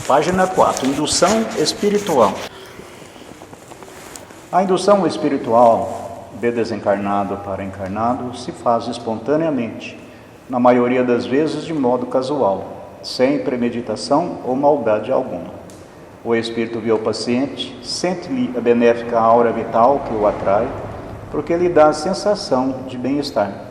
Página 4. Indução espiritual. A indução espiritual de desencarnado para encarnado se faz espontaneamente, na maioria das vezes de modo casual, sem premeditação ou maldade alguma. O espírito vê o paciente, sente-lhe a benéfica aura vital que o atrai, porque lhe dá a sensação de bem-estar.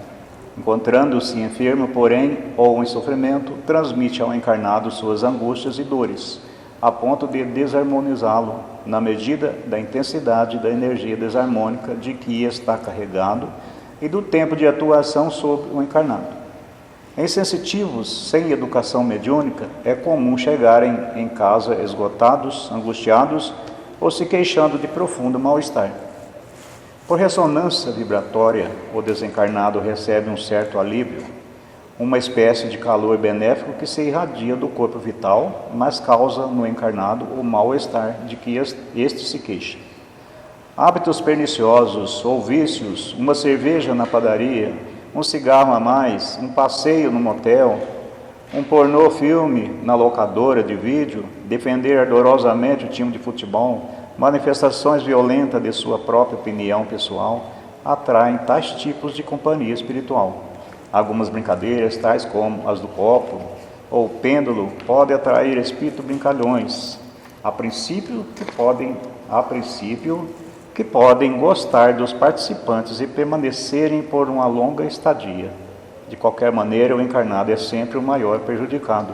Encontrando-se enfermo, porém, ou em sofrimento, transmite ao encarnado suas angústias e dores, a ponto de desarmonizá-lo, na medida da intensidade da energia desarmônica de que está carregado e do tempo de atuação sobre o encarnado. Em sensitivos sem educação mediúnica, é comum chegarem em casa esgotados, angustiados ou se queixando de profundo mal-estar. Por ressonância vibratória, o desencarnado recebe um certo alívio, uma espécie de calor benéfico que se irradia do corpo vital, mas causa no encarnado o mal-estar de que este se queixa. Hábitos perniciosos ou vícios, uma cerveja na padaria, um cigarro a mais, um passeio no motel, um pornô filme na locadora de vídeo, defender ardorosamente o time de futebol, manifestações violentas de sua própria opinião pessoal, atraem tais tipos de companhia espiritual. Algumas brincadeiras, tais como as do copo ou pêndulo, podem atrair espíritos brincalhões, a princípio que podem gostar dos participantes e permanecerem por uma longa estadia. De qualquer maneira, o encarnado é sempre o maior prejudicado,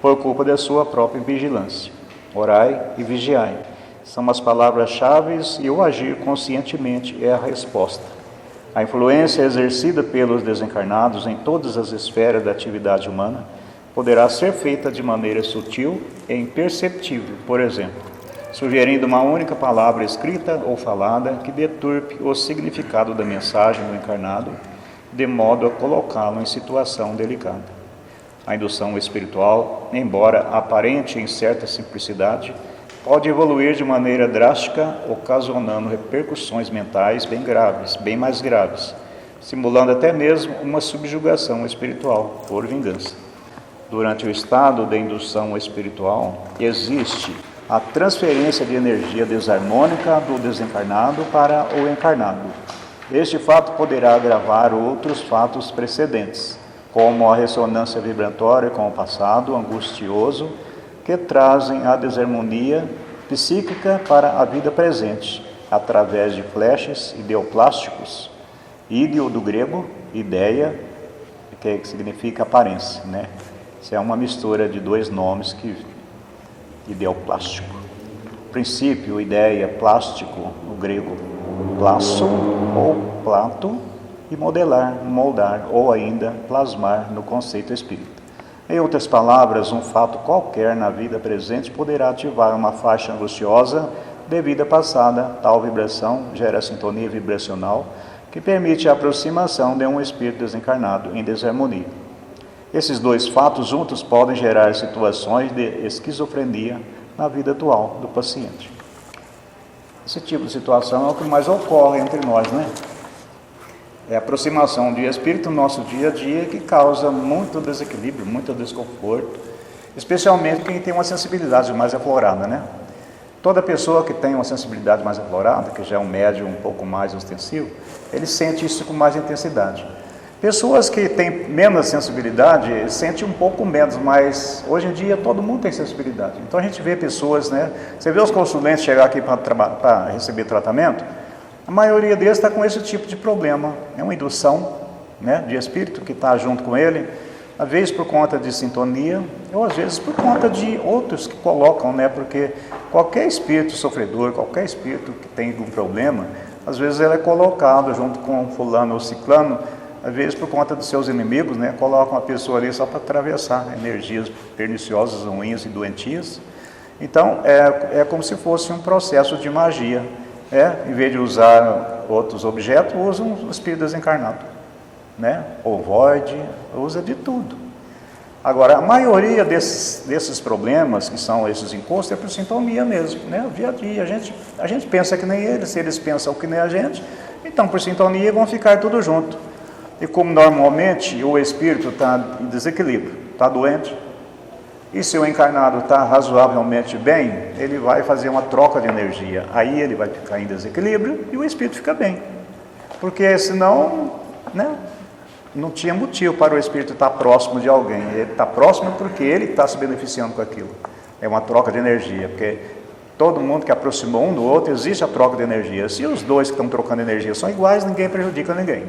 por culpa da sua própria vigilância. Orai e vigiai são as palavras-chave e o agir conscientemente é a resposta. A influência exercida pelos desencarnados em todas as esferas da atividade humana poderá ser feita de maneira sutil e imperceptível, por exemplo, sugerindo uma única palavra escrita ou falada que deturpe o significado da mensagem do encarnado, de modo a colocá-lo em situação delicada. A indução espiritual, embora aparente em certa simplicidade, pode evoluir de maneira drástica, ocasionando repercussões mentais bem graves, bem mais graves, simulando até mesmo uma subjugação espiritual por vingança. Durante o estado de indução espiritual, existe a transferência de energia desarmônica do desencarnado para o encarnado. Este fato poderá agravar outros fatos precedentes, como a ressonância vibratória com o passado angustioso, que trazem a desarmonia psíquica para a vida presente, através de flashes ideoplásticos. Ideo do grego, ideia, que significa aparência, né? Isso é uma mistura de dois nomes que ideoplástico. Princípio, ideia, plástico, no grego, plasso ou plato, e modelar, moldar ou ainda plasmar no conceito espírita. Em outras palavras, um fato qualquer na vida presente poderá ativar uma faixa angustiosa de vida passada. Tal vibração gera sintonia vibracional que permite a aproximação de um espírito desencarnado em desarmonia. Esses dois fatos juntos podem gerar situações de esquizofrenia na vida atual do paciente. Esse tipo de situação é o que mais ocorre entre nós, né? É a aproximação de espírito no nosso dia a dia que causa muito desequilíbrio, muito desconforto, especialmente quem tem uma sensibilidade mais aflorada, né? Toda pessoa que tem uma sensibilidade mais aflorada, que já é um médium um pouco mais ostensivo, ele sente isso com mais intensidade. Pessoas que têm menos sensibilidade sentem um pouco menos, mas hoje em dia todo mundo tem sensibilidade. Então a gente vê pessoas, né? Você vê os consulentes chegar aqui para receber tratamento, a maioria deles está com esse tipo de problema. É uma indução, né, de espírito que está junto com ele, às vezes por conta de sintonia, ou às vezes por conta de outros que colocam, né? Porque qualquer espírito sofredor, qualquer espírito que tem algum problema, às vezes ele é colocado junto com fulano ou ciclano, às vezes por conta dos seus inimigos, né? Colocam a pessoa ali só para atravessar energias perniciosas, ruins e doentias. Então é como se fosse um processo de magia. Em vez de usar outros objetos, usam o espírito desencarnado, né? Ovoide, usa de tudo. Agora, a maioria desses problemas, que são esses encostos, é por sintonia mesmo, né? O dia a dia, a gente pensa que nem eles, se eles pensam que nem a gente, então por sintonia vão ficar tudo junto. E como normalmente o espírito está em desequilíbrio, está doente, E se o encarnado está razoavelmente bem, ele vai fazer uma troca de energia. Aí ele vai ficar em desequilíbrio e o espírito fica bem. Porque senão, né, não tinha motivo para o espírito estar próximo de alguém. Ele está próximo porque ele está se beneficiando com aquilo. É uma troca de energia, porque todo mundo que aproximou um do outro, existe a troca de energia. Se os dois que estão trocando energia são iguais, ninguém prejudica ninguém.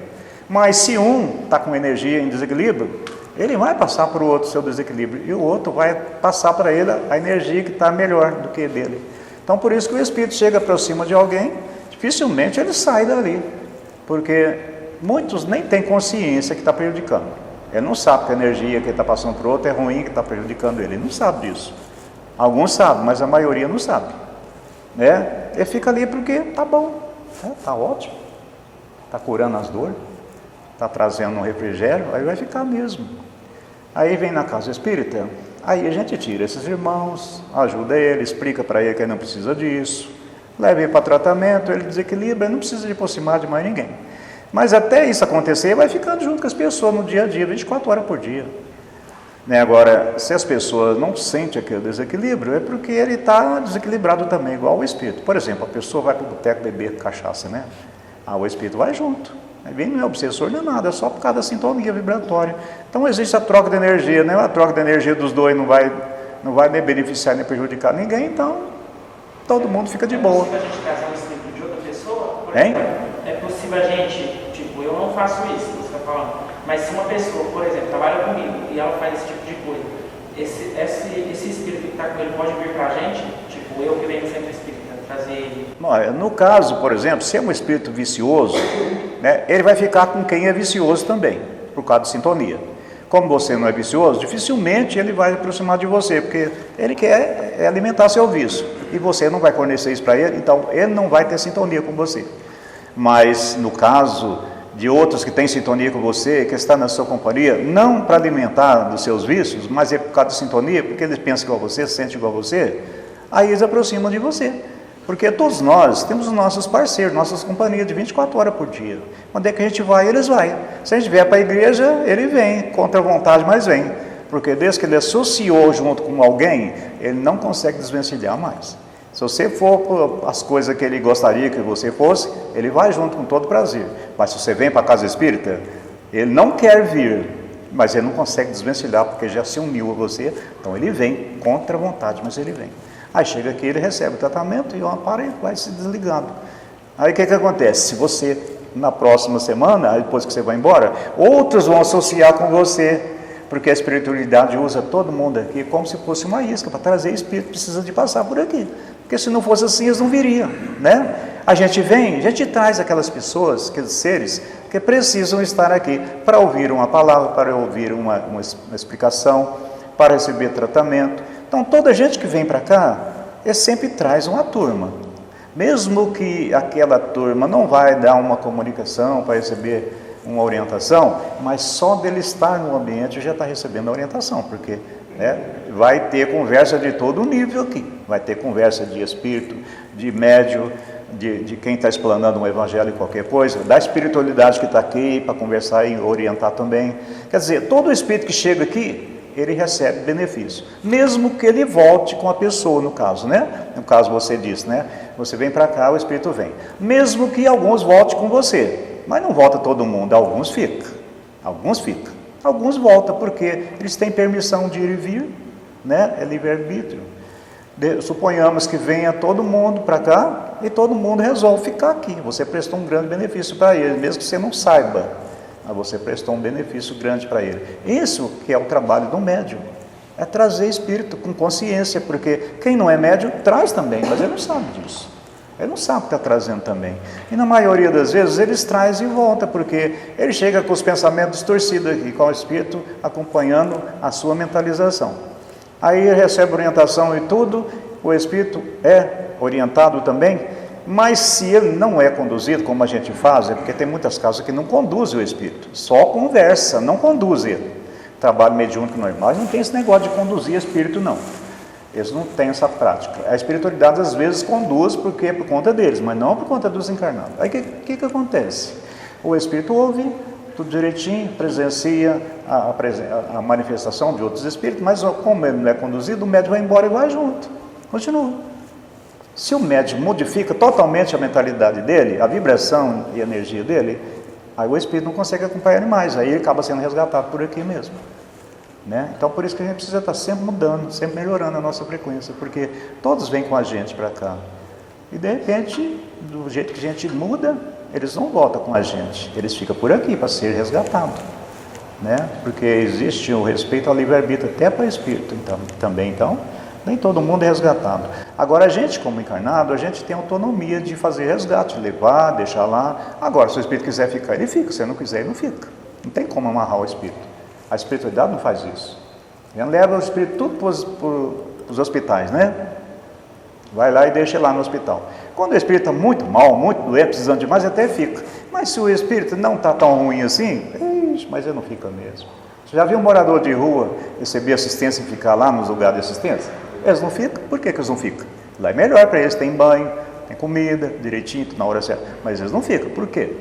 Mas se um está com energia em desequilíbrio, ele vai passar para o outro seu desequilíbrio, e o outro vai passar para ele a energia que está melhor do que dele. Então, por isso que o espírito chega aproxima de alguém, dificilmente ele sai dali, porque muitos nem têm consciência que está prejudicando. Ele não sabe que a energia que ele está passando para o outro é ruim, que está prejudicando ele. Ele não sabe disso. Alguns sabem, mas a maioria não sabe. Né? Ele fica ali porque está bom, está ótimo, está curando as dores, está trazendo um refrigério, aí vai ficar mesmo. Aí vem na casa espírita, aí a gente tira esses irmãos, ajuda ele, explica para ele que ele não precisa disso, leva ele para tratamento, ele desequilibra, ele não precisa de aproximar de mais ninguém. Mas até isso acontecer, ele vai ficando junto com as pessoas no dia a dia, 24 horas por dia. Né? Agora, se as pessoas não sentem aquele desequilíbrio, é porque ele está desequilibrado também, igual o espírito. Por exemplo, a pessoa vai para o boteco beber cachaça, né? O espírito vai junto. Ele não é obsessor nem nada, é só por causa da sintonia vibratória. Então existe a troca de energia, né? A troca de energia dos dois não vai nem beneficiar nem prejudicar ninguém, então todo mundo fica de boa. É possível a gente casar um espírito de outra pessoa? Hein? É possível a gente, tipo, eu não faço isso, você está falando, mas se uma pessoa, por exemplo, trabalha comigo e ela faz esse tipo de coisa, esse espírito que está com ele pode vir para a gente? Tipo, eu que venho sempre espírita, trazer ele. No caso, por exemplo, se é um espírito vicioso, né, ele vai ficar com quem é vicioso também, por causa de sintonia. Como você não é vicioso, dificilmente ele vai aproximar de você, porque ele quer alimentar seu vício, e você não vai fornecer isso para ele, então ele não vai ter sintonia com você. Mas no caso de outros que têm sintonia com você, que está na sua companhia, não para alimentar dos seus vícios, mas é por causa de sintonia, porque eles pensam igual a você, sentem igual a você, aí eles aproximam de você. Porque todos nós temos os nossos parceiros, nossas companhias de 24 horas por dia. Onde é que a gente vai, eles vão. Se a gente vier para a igreja, ele vem, contra a vontade, mas vem. Porque desde que ele associou junto com alguém, ele não consegue desvencilhar mais. Se você for por as coisas que ele gostaria que você fosse, ele vai junto com todo prazer. Mas se você vem para a casa espírita, ele não quer vir, mas ele não consegue desvencilhar, porque já se uniu a você, então ele vem contra a vontade, mas ele vem. Aí chega aqui, ele recebe o tratamento e o amparo vai se desligando. Aí o que acontece? Se você, na próxima semana, depois que você vai embora, outros vão associar com você, porque a espiritualidade usa todo mundo aqui como se fosse uma isca, para trazer espírito, precisa de passar por aqui. Porque se não fosse assim, eles não viriam, né? A gente vem, a gente traz aquelas pessoas, aqueles seres, que precisam estar aqui para ouvir uma palavra, para ouvir uma explicação, para receber tratamento. Então, toda gente que vem para cá, ele sempre traz uma turma. Mesmo que aquela turma não vai dar uma comunicação para receber uma orientação, mas só dele estar no ambiente já está recebendo a orientação, porque vai ter conversa de todo nível aqui. Vai ter conversa de espírito, de médium, de quem está explanando um evangelho, qualquer coisa, da espiritualidade que está aqui para conversar e orientar também. Quer dizer, todo espírito que chega aqui, ele recebe benefício, mesmo que ele volte com a pessoa, no caso, né? No caso você disse, né? Você vem para cá, o espírito vem. Mesmo que alguns voltem com você, mas não volta todo mundo, alguns ficam. Alguns voltam, porque eles têm permissão de ir e vir, né? É livre-arbítrio. Suponhamos que venha todo mundo para cá e todo mundo resolve ficar aqui. Você prestou um grande benefício para ele, mesmo que você não saiba. Mas você prestou um benefício grande para ele. Isso que é o trabalho do médium, é trazer espírito com consciência, porque quem não é médium traz também, mas ele não sabe disso. Ele não sabe o que está trazendo também. E na maioria das vezes eles trazem e voltam, porque ele chega com os pensamentos distorcidos aqui, com o espírito acompanhando a sua mentalização. Aí ele recebe orientação e tudo, o espírito é orientado também. Mas se ele não é conduzido, como a gente faz, é porque tem muitas casas que não conduzem o espírito, só conversa, não conduz ele. Trabalho mediúnico normal, não tem esse negócio de conduzir espírito, não. Eles não têm essa prática. A espiritualidade às vezes conduz porque é por conta deles, mas não por conta dos encarnados. Aí o que acontece? O espírito ouve, tudo direitinho, presencia a manifestação de outros espíritos, mas como ele não é conduzido, o médium vai embora e vai junto, continua. Se o médium modifica totalmente a mentalidade dele, a vibração e a energia dele, aí o espírito não consegue acompanhar ele mais, aí ele acaba sendo resgatado por aqui mesmo. Né? Então por isso que a gente precisa estar sempre mudando, sempre melhorando a nossa frequência, porque todos vêm com a gente para cá. E de repente, do jeito que a gente muda, eles não voltam com a gente, eles ficam por aqui para ser resgatados. Né? Porque existe o respeito ao livre-arbítrio até para o espírito também, então, nem todo mundo é resgatado. Agora a gente como encarnado, a gente tem autonomia de fazer resgate, levar, deixar lá. Agora se o espírito quiser ficar, ele fica, se não quiser, ele não fica. Não tem como amarrar o espírito. A espiritualidade não faz isso. Ela leva o espírito tudo para os hospitais, né? Vai lá e deixa lá no hospital. Quando o espírito está muito mal, muito doente, precisando de mais, até fica. Mas se o espírito não está tão ruim assim, mas ele não fica mesmo. Você já viu um morador de rua receber assistência e ficar lá nos lugares de assistência? Eles não ficam? Por que eles não ficam? Lá é melhor para eles, tem banho, tem comida, direitinho, na hora certa. Mas eles não ficam. Por quê?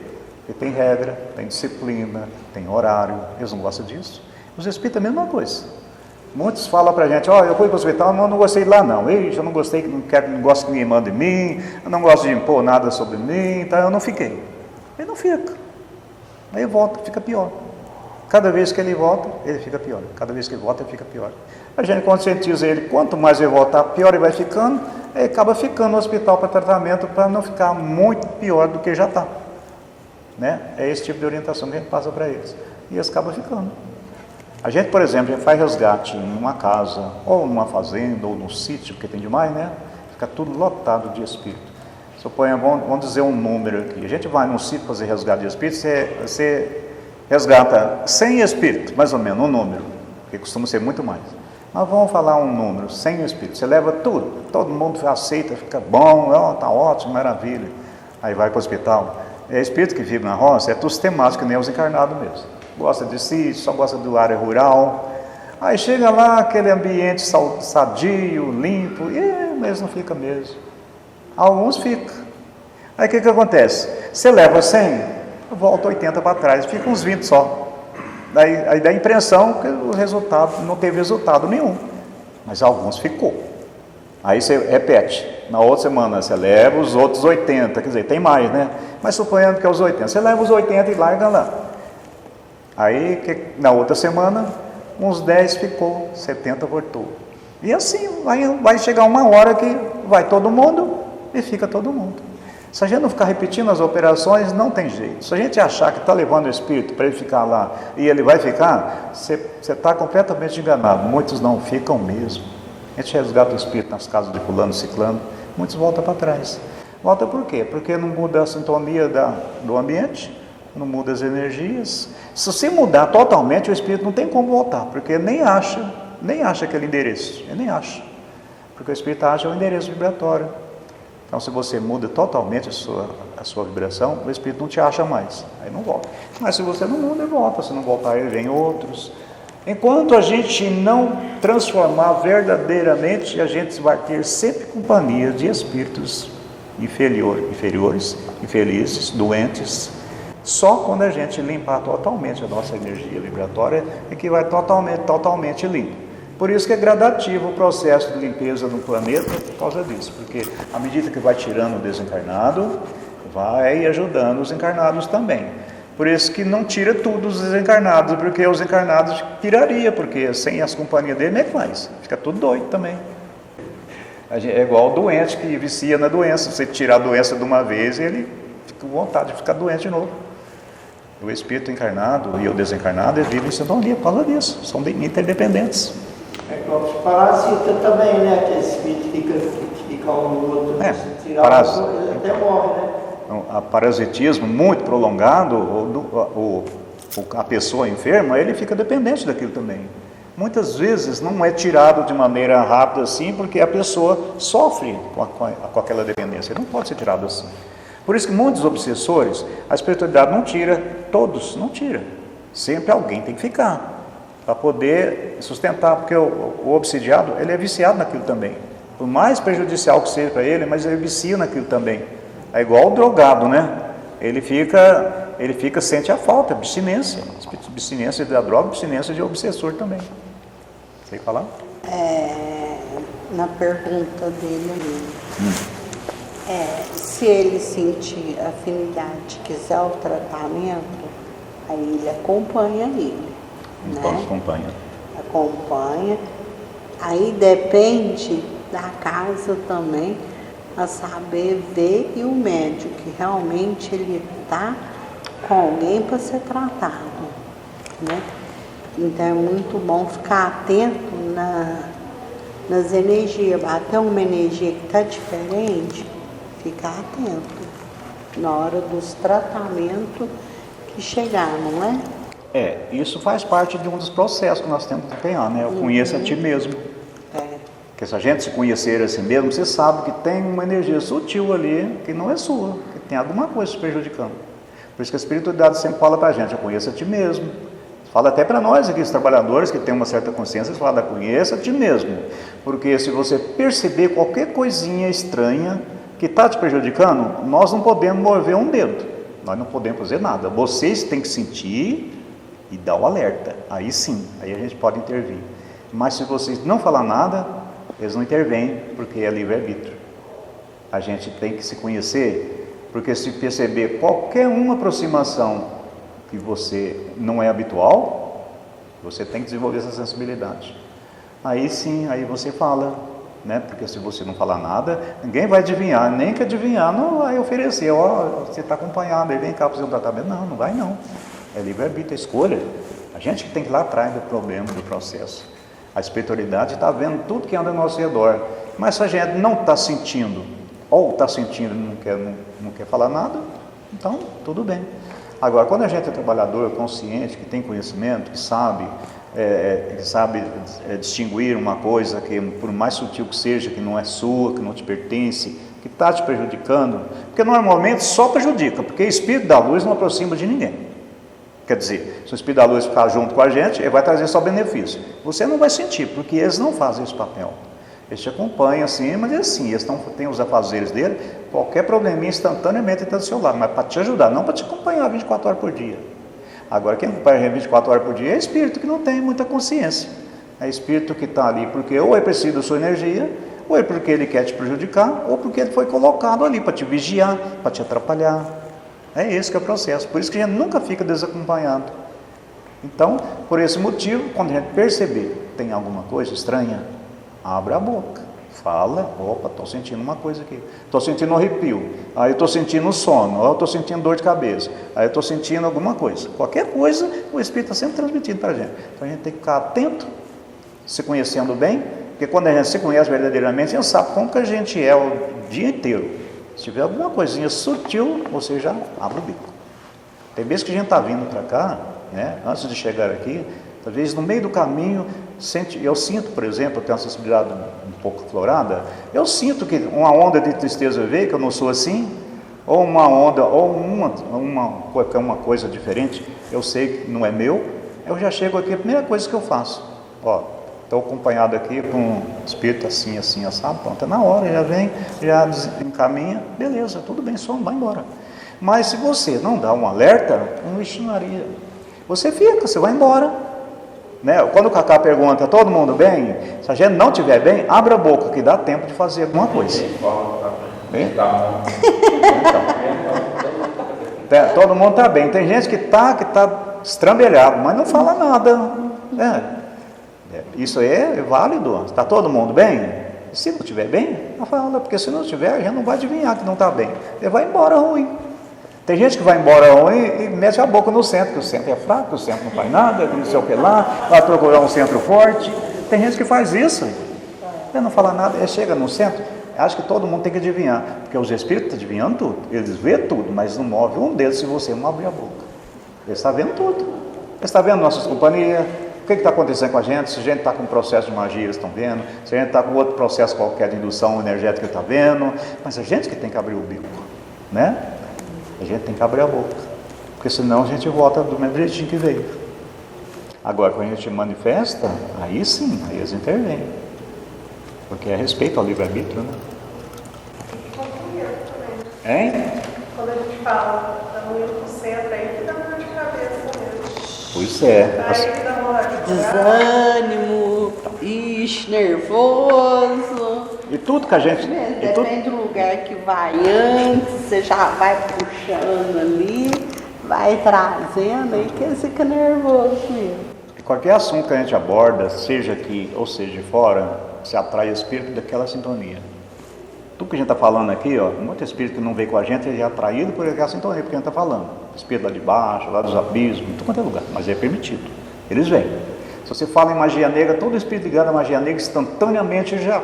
Porque tem regra, tem disciplina, tem horário. Eles não gostam disso. Os espíritos é a mesma coisa. Muitos falam pra gente, eu fui para o hospital, mas eu não gostei de lá não. Eu não gostei, não gosto que ninguém manda em mim, eu não gosto de impor nada sobre mim, então eu não fiquei. Ele não fica. Aí volta, fica pior. Cada vez que ele volta, ele fica pior. Cada vez que ele volta, ele fica pior. A gente conscientiza ele, quanto mais ele voltar, pior ele vai ficando, ele acaba ficando no hospital para tratamento, para não ficar muito pior do que já está. Né? É esse tipo de orientação que a gente passa para eles. E eles acabam ficando. A gente, por exemplo, faz resgate em uma casa, ou numa fazenda, ou num sítio, porque tem demais, né? Fica tudo lotado de espírito. Suponha, vamos dizer um número aqui. A gente vai num sítio fazer resgate de espírito, você resgata 100 espíritos, mais ou menos, um número, porque costuma ser muito mais. Mas vamos falar um número, 100 espíritos. Você leva tudo, todo mundo aceita, fica bom, tá ótimo, maravilha. Aí vai para o hospital. É espírito que vive na roça, é tudo sistemático, que nem os encarnados mesmo. Gosta de sítio, só gosta do área rural. Aí chega lá, aquele ambiente sadio, limpo, mas não fica mesmo. Alguns ficam. Aí o que acontece? Você leva 100, volta 80 para trás, fica uns 20 só. Aí dá a impressão que o resultado não teve resultado nenhum. Mas alguns ficou. Aí você repete. Na outra semana você leva os outros 80, quer dizer, tem mais, né? Mas suponhando que é os 80. Você leva os 80 e larga lá. Aí, na outra semana, uns 10 ficou, 70 voltou. E assim, vai chegar uma hora que vai todo mundo e fica todo mundo. Se a gente não ficar repetindo as operações, não tem jeito. Se a gente achar que está levando o espírito para ele ficar lá e ele vai ficar, você está completamente enganado. Muitos não ficam mesmo. A gente resgata o espírito nas casas de fulano, ciclano, muitos voltam para trás. Volta por quê? Porque não muda a sintonia do ambiente, não muda as energias. Se você mudar totalmente, o espírito não tem como voltar, porque ele nem acha aquele endereço, ele nem acha, porque o espírito acha o endereço vibratório. Então se você muda totalmente a sua vibração, o espírito não te acha mais, aí não volta. Mas se você não muda, ele volta, se não voltar, ele vem outros. Enquanto a gente não transformar verdadeiramente, a gente vai ter sempre companhia de espíritos inferiores, infelizes, doentes. Só quando a gente limpar totalmente a nossa energia vibratória é que vai totalmente limpo. Por isso que é gradativo o processo de limpeza no planeta por causa disso, porque à medida que vai tirando o desencarnado, vai ajudando os encarnados também. Por isso que não tira tudo os desencarnados, porque os encarnados tiraria, porque sem as companhias dele, como é que faz? Fica tudo doido também. É igual o doente que vicia na doença. Você tirar a doença de uma vez, ele fica com vontade de ficar doente de novo. O espírito encarnado e o desencarnado, eles vivem em sintonia por causa disso. São interdependentes. É como os parasitas também, né? Aquele espírito fica um no outro. Se tirar ele até morre, né? A parasitismo muito prolongado, a pessoa enferma, ele fica dependente daquilo também. Muitas vezes não é tirado de maneira rápida assim, porque a pessoa sofre com aquela dependência. Ele não pode ser tirado assim. Por isso que muitos obsessores, a espiritualidade não tira, todos não tira. Sempre alguém tem que ficar, para poder sustentar, porque o obsidiado, ele é viciado naquilo também. Por mais prejudicial que seja para ele, mas ele vicia naquilo também. É igual o drogado, né? Ele ele sente a falta, abstinência da droga, abstinência de obsessor também. Sei falar? Na pergunta dele ali, se ele sentir afinidade, quiser o tratamento, aí ele acompanha ele, Então, né? acompanha. Aí depende da casa também, a saber ver e o médico que realmente ele está com alguém para ser tratado, né? Então é muito bom ficar atento nas energias, até uma energia que está diferente, ficar atento na hora dos tratamentos que chegar, não é? Isso faz parte de um dos processos que nós temos que empenhar, né? Eu conheço a ti mesmo. Porque se a gente se conhecer a si mesmo, você sabe que tem uma energia sutil ali que não é sua, que tem alguma coisa te prejudicando. Por isso que a espiritualidade sempre fala para a gente, eu conheço a ti mesmo. Fala até para nós aqui, os trabalhadores que têm uma certa consciência, fala, conheça a ti mesmo. Porque se você perceber qualquer coisinha estranha que está te prejudicando, nós não podemos mover um dedo. Nós não podemos fazer nada. Vocês têm que sentir e dar o alerta. Aí sim, aí a gente pode intervir. Mas se vocês não falar nada, eles não intervêm, porque é livre-arbítrio. A gente tem que se conhecer, porque se perceber qualquer uma aproximação que você não é habitual, você tem que desenvolver essa sensibilidade. Aí sim, aí você fala, né? Porque se você não falar nada, ninguém vai adivinhar, nem que adivinhar não vai oferecer, você está acompanhado, aí vem cá fazer um tratamento. Não vai não. É livre-arbítrio, é escolha. A gente que tem que ir lá atrás do problema, do processo. A espiritualidade está vendo tudo que anda ao nosso redor. Mas se a gente não está sentindo, ou está sentindo e não quer falar nada, então tudo bem. Agora, quando a gente é trabalhador, consciente, que tem conhecimento, que sabe distinguir uma coisa que, por mais sutil que seja, que não é sua, que não te pertence, que está te prejudicando, porque normalmente só prejudica, porque o espírito da luz não aproxima de ninguém. Quer dizer, se o espírito da luz ficar junto com a gente, ele vai trazer só benefício. Você não vai sentir, porque eles não fazem esse papel. Eles te acompanham assim, mas assim, eles têm os afazeres dele, qualquer probleminha instantaneamente está do seu lado, mas para te ajudar, não para te acompanhar 24 horas por dia. Agora, quem acompanha 24 horas por dia é espírito que não tem muita consciência. É espírito que está ali porque ou é preciso da sua energia, ou é porque ele quer te prejudicar, ou porque ele foi colocado ali para te vigiar, para te atrapalhar. É esse que é o processo, por isso que a gente nunca fica desacompanhado. Então, por esse motivo, quando a gente perceber que tem alguma coisa estranha, abra a boca, fala, opa, estou sentindo uma coisa aqui, estou sentindo um arrepio, aí eu estou sentindo sono, ou eu estou sentindo dor de cabeça, aí eu estou sentindo alguma coisa. Qualquer coisa, o Espírito está sempre transmitindo para a gente. Então a gente tem que ficar atento, se conhecendo bem, porque quando a gente se conhece verdadeiramente, a gente sabe como que a gente é o dia inteiro. Se tiver alguma coisinha sutil, você já abre o bico. Tem vezes que a gente está vindo para cá, né, antes de chegar aqui, às vezes no meio do caminho, eu sinto, por exemplo, eu tenho uma sensibilidade um pouco florada, eu sinto que uma onda de tristeza veio, que eu não sou assim, ou uma onda, ou uma coisa diferente, eu sei que não é meu, eu já chego aqui, a primeira coisa que eu faço, estou acompanhado aqui com um espírito assim, assado, pronto, é na hora, já vem, já encaminha, beleza, tudo bem, só vai embora. Mas se você não dá um alerta, não ensinaria. Você fica, você vai embora. Né? Quando o Cacá pergunta, todo mundo bem? Se a gente não estiver bem, abra a boca, que dá tempo de fazer alguma coisa. Todo mundo está bem. Tem gente que está estrambelhado, mas não fala nada. Isso aí é válido. Está todo mundo bem? Se não estiver bem, não fala, porque se não estiver, a gente não vai adivinhar que não está bem. Ele vai embora ruim. Tem gente que vai embora ruim e mete a boca no centro, que o centro é fraco, que o centro não faz nada, não sei o que lá, vai procurar um centro forte. Tem gente que faz isso. Ele não fala nada, ele chega no centro, acha que todo mundo tem que adivinhar, porque os espíritos estão adivinhando tudo, eles vêem tudo, mas não move um dedo se você não abrir a boca. Ele está vendo tudo. Ele está vendo nossas companhias, o que está acontecendo com a gente, se a gente está com um processo de magia, eles estão vendo, se a gente está com outro processo qualquer de indução energética, está vendo, mas a gente que tem que abrir o bico, né? A gente tem que abrir a boca, porque senão a gente volta do mesmo jeitinho que veio. Agora, quando a gente manifesta, aí sim, aí eles intervêm, porque é respeito ao livre-arbítrio, né? Hein? Quando a gente fala, no centro aí, Pois é. Desânimo, ixi, nervoso. E tudo que a gente. E tudo, Depende do lugar que vai antes, você já vai puxando ali, vai trazendo, aí que você fica nervoso mesmo. qualquer assunto que a gente aborda, seja aqui ou seja de fora, se atrai espírito daquela sintonia. Tudo que a gente está falando aqui, ó, muito espírito que não veio com a gente, ele é atraído por aquela sintonia, porque a gente está falando. Espírito lá de baixo, lá dos abismos, tudo quanto é lugar, mas é permitido. Eles vêm. Se você fala em magia negra, todo espírito ligado à magia negra, instantaneamente já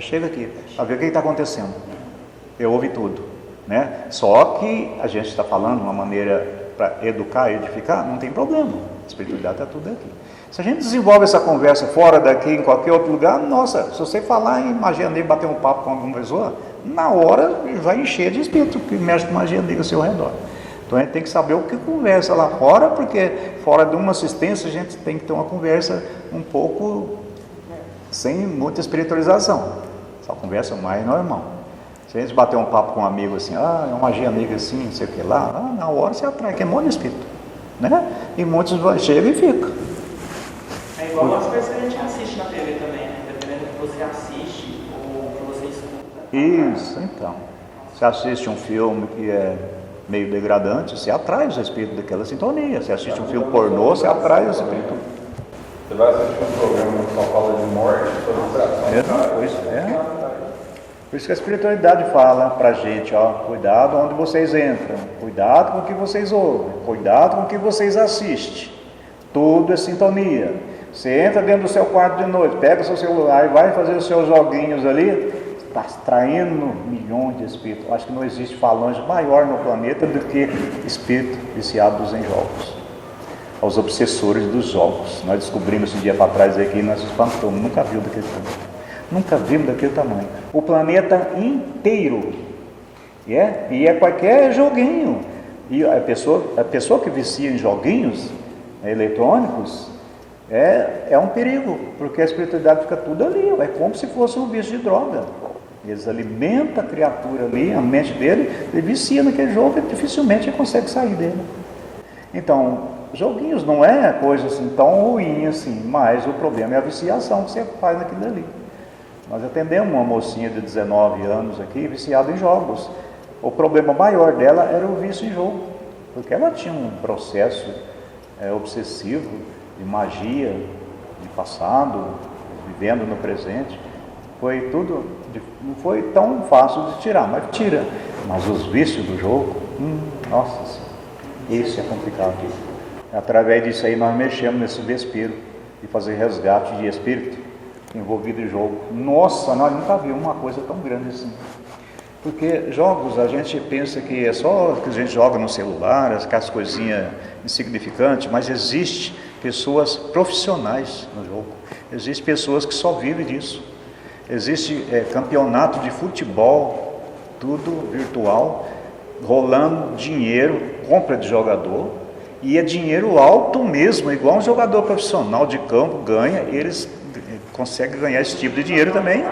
chega aqui, para ver o que está acontecendo. Eu ouvi tudo, né? Só que a gente está falando de uma maneira para educar e edificar, não tem problema. A espiritualidade está tudo aqui. Se a gente desenvolve essa conversa fora daqui, em qualquer outro lugar, nossa, se você falar em magia negra, bater um papo com alguma pessoa, na hora vai encher de espírito que mexe com magia negra ao seu redor. Então a gente tem que saber o que conversa lá fora, porque fora de uma assistência a gente tem que ter uma conversa um pouco sem muita espiritualização. Essa conversa mais normal. Se a gente bater um papo com um amigo assim, é uma magia negra assim, não sei o que lá, na hora você atrai, que é um monte de espírito, né? E muitos chegam e ficam. É igual as coisas que a gente assiste na TV também, né? Dependendo do que você assiste ou que você escuta. Isso, então. Você assiste um filme que é meio degradante, você atrai os espíritos daquela sintonia. Você assiste um filme pornô, você atrai os espíritos. Você vai assistir um programa que só fala de morte, Por isso que a espiritualidade fala pra gente, ó, cuidado onde vocês entram, cuidado com o que vocês ouvem, cuidado com o que vocês assistem. Tudo é sintonia. Você entra dentro do seu quarto de noite, pega o seu celular e vai fazer os seus joguinhos ali, está atraindo milhões de espíritos. Eu acho que não existe falange maior no planeta do que espíritos viciados em jogos. Aos obsessores dos jogos. Nós descobrimos um dia para trás aqui e nós espantamos, nunca viu daquele tamanho. Nunca vimos daquele tamanho. O planeta inteiro. E é qualquer joguinho. E a pessoa que vicia em joguinhos eletrônicos é um perigo, porque a espiritualidade fica tudo ali, é como se fosse um vício de droga. Eles alimentam a criatura ali, a mente dele, ele vicia naquele jogo e dificilmente ele consegue sair dele. Então, joguinhos não é coisa assim tão ruim assim, mas o problema é a viciação que você faz naquilo ali. Nós atendemos uma mocinha de 19 anos aqui, viciada em jogos. O problema maior dela era o vício em jogo, porque ela tinha um processo obsessivo de magia, de passado, vivendo no presente. Foi tudo, não foi tão fácil de tirar, mas tira. Mas os vícios do jogo, nossa, isso é complicado. Através disso aí nós mexemos nesse vespeiro de fazer resgate de espírito envolvido em jogo. Nossa, nós nunca vimos uma coisa tão grande assim. Porque jogos, a gente pensa que é só que a gente joga no celular, aquelas coisinhas insignificantes, mas existe pessoas profissionais no jogo. Existem pessoas que só vivem disso. Existe campeonato de futebol, tudo virtual, rolando dinheiro, compra de jogador, e é dinheiro alto mesmo, igual um jogador profissional de campo ganha, eles conseguem ganhar esse tipo de dinheiro também.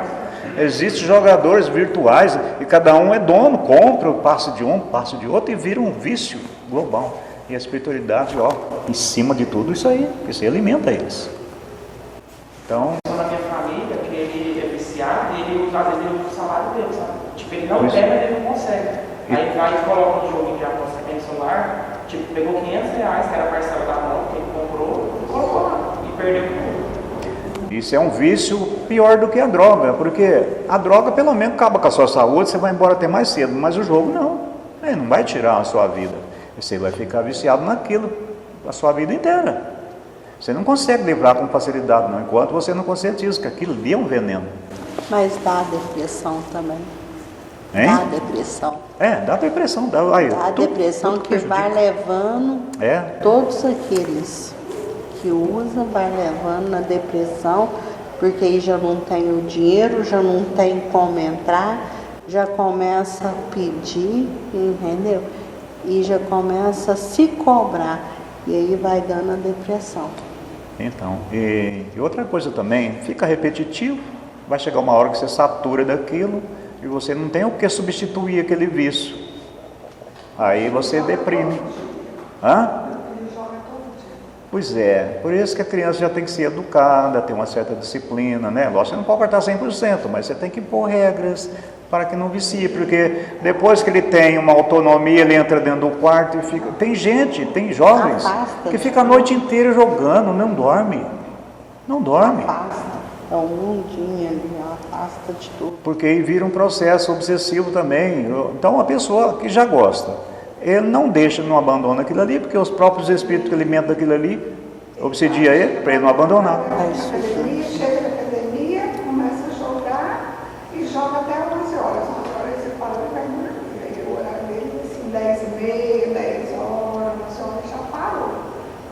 Existem jogadores virtuais e cada um é dono, compra o passe de um, passe de outro e vira um vício global. E a espiritualidade, em cima de tudo isso aí, porque isso aí alimenta eles. Então, na minha família, que ele é viciado e ele às vezes ele usa o salário dele, sabe? Tipo, ele não pega, mas ele não consegue. Aí coloca um joguinho de aposta aqui no celular, tipo, pegou R$500, que era a parcela da moto que ele comprou, e colocou lá, e perdeu tudo. Isso é um vício pior do que a droga, porque a droga pelo menos acaba com a sua saúde, você vai embora até mais cedo, mas o jogo não, ele não vai tirar a sua vida, você vai ficar viciado naquilo a sua vida inteira. Você não consegue livrar com facilidade não, enquanto você não conscientiza que aquilo ali é um veneno. Mas dá depressão também. Hein? Dá depressão. Dá depressão. Dá depressão tudo que vai levando todos aqueles que usam, vai levando na depressão, porque aí já não tem o dinheiro, já não tem como entrar, já começa a pedir, entendeu? E já começa a se cobrar, e aí vai dando a depressão. Então, e outra coisa também, fica repetitivo, vai chegar uma hora que você satura daquilo, e você não tem o que substituir aquele vício. Aí você deprime. Pois é, por isso que a criança já tem que ser educada, ter uma certa disciplina, né? Lógico, você não pode cortar 100%, mas você tem que pôr regras para que não vicie, porque depois que ele tem uma autonomia, ele entra dentro do quarto e fica... Tem jovens que fica a noite inteira jogando, não dorme. Não dorme. Afasta. É um mundinho ali, afasta de tudo. Porque aí vira um processo obsessivo também. Então, uma pessoa que já gosta, ele não deixa, não abandona aquilo ali, porque os próprios espíritos que alimentam aquilo ali obsedia ele, para ele não abandonar. Chega na academia, começa a jogar e joga até 11 horas. Uma hora você fala que vai dormir. Aí o horário dele assim, 10h30, 10 horas, 11 horas já parou.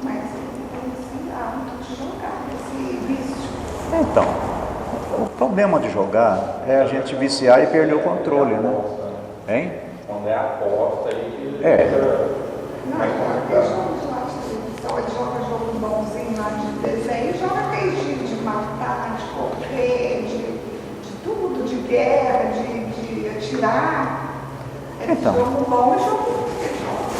Mas ele tem esse hábito de jogar, esse vício. Então, o problema de jogar é a gente viciar e perder o controle, né? Hein? Quando é aposta aí. Não, ele joga jogo bonzinho lá de desenho, joga aquele jeito de matar, de correr, de tudo, de guerra, de atirar. É Então. jogo bom e jogo ruim.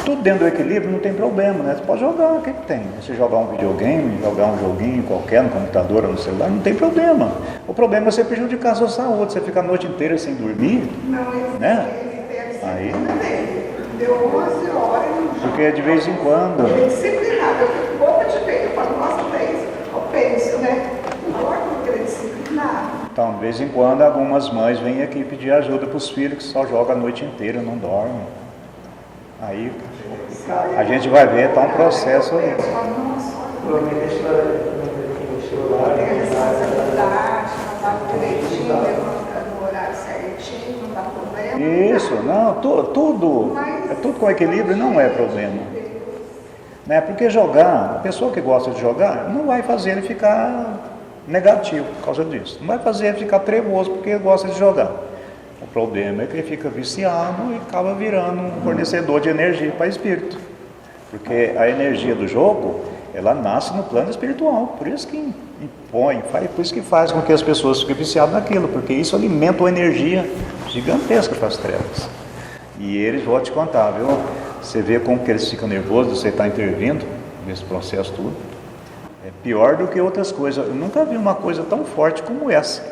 Tudo dentro do equilíbrio não tem problema, né? Você pode jogar, o que tem? Você jogar um videogame, jogar um joguinho qualquer no computador ou no celular, não tem problema. O problema é você prejudicar a sua saúde, você ficar a noite inteira sem dormir, Não, ele né? tem a Aí. disciplina dele. Deu 11 horas e não joga. Porque de vez em quando... Ele é disciplinado, eu fico boca de ver, eu falo, nossa, eu penso, né? Agora porque ele é disciplinado. Então, de vez em quando, algumas mães vêm aqui pedir ajuda para os filhos que só jogam a noite inteira, não dormem. Aí a gente vai ver, está um processo aí. Eu falo, nossa, Provavelmente a história no celular, tem a responsabilidade, não dá direitinho, levanta no horário certinho, não dá problema. Isso, não, tudo, é tudo com equilíbrio não é problema. Né? Porque jogar, a pessoa que gosta de jogar, não vai fazer ele ficar negativo por causa disso. Não vai fazer ele ficar trevoso porque ele gosta de jogar. O problema é que ele fica viciado e acaba virando um fornecedor de energia para espírito. Porque a energia do jogo, ela nasce no plano espiritual. Por isso que impõe, por isso que faz com que as pessoas fiquem viciadas naquilo. Porque isso alimenta uma energia gigantesca para as trevas. E eles, vou te contar, viu? Você vê como que eles ficam nervosos de você estar intervindo nesse processo tudo. É pior do que outras coisas. Eu nunca vi uma coisa tão forte como essa.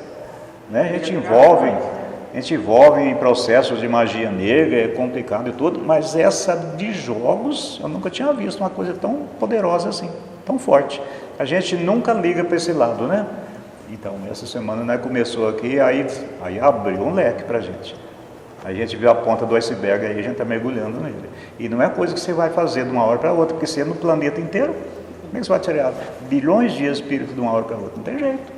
Né? A gente envolve em processos de magia negra, é complicado e tudo, mas essa de jogos, eu nunca tinha visto uma coisa tão poderosa assim, tão forte. A gente nunca liga para esse lado, né? Então, essa semana, né, começou aqui, aí abriu um leque para a gente. A gente viu a ponta do iceberg, aí a gente está mergulhando nele. E não é coisa que você vai fazer de uma hora para outra, porque você é no planeta inteiro. Como é que você vai tirar bilhões de espíritos de uma hora para outra? Não tem jeito.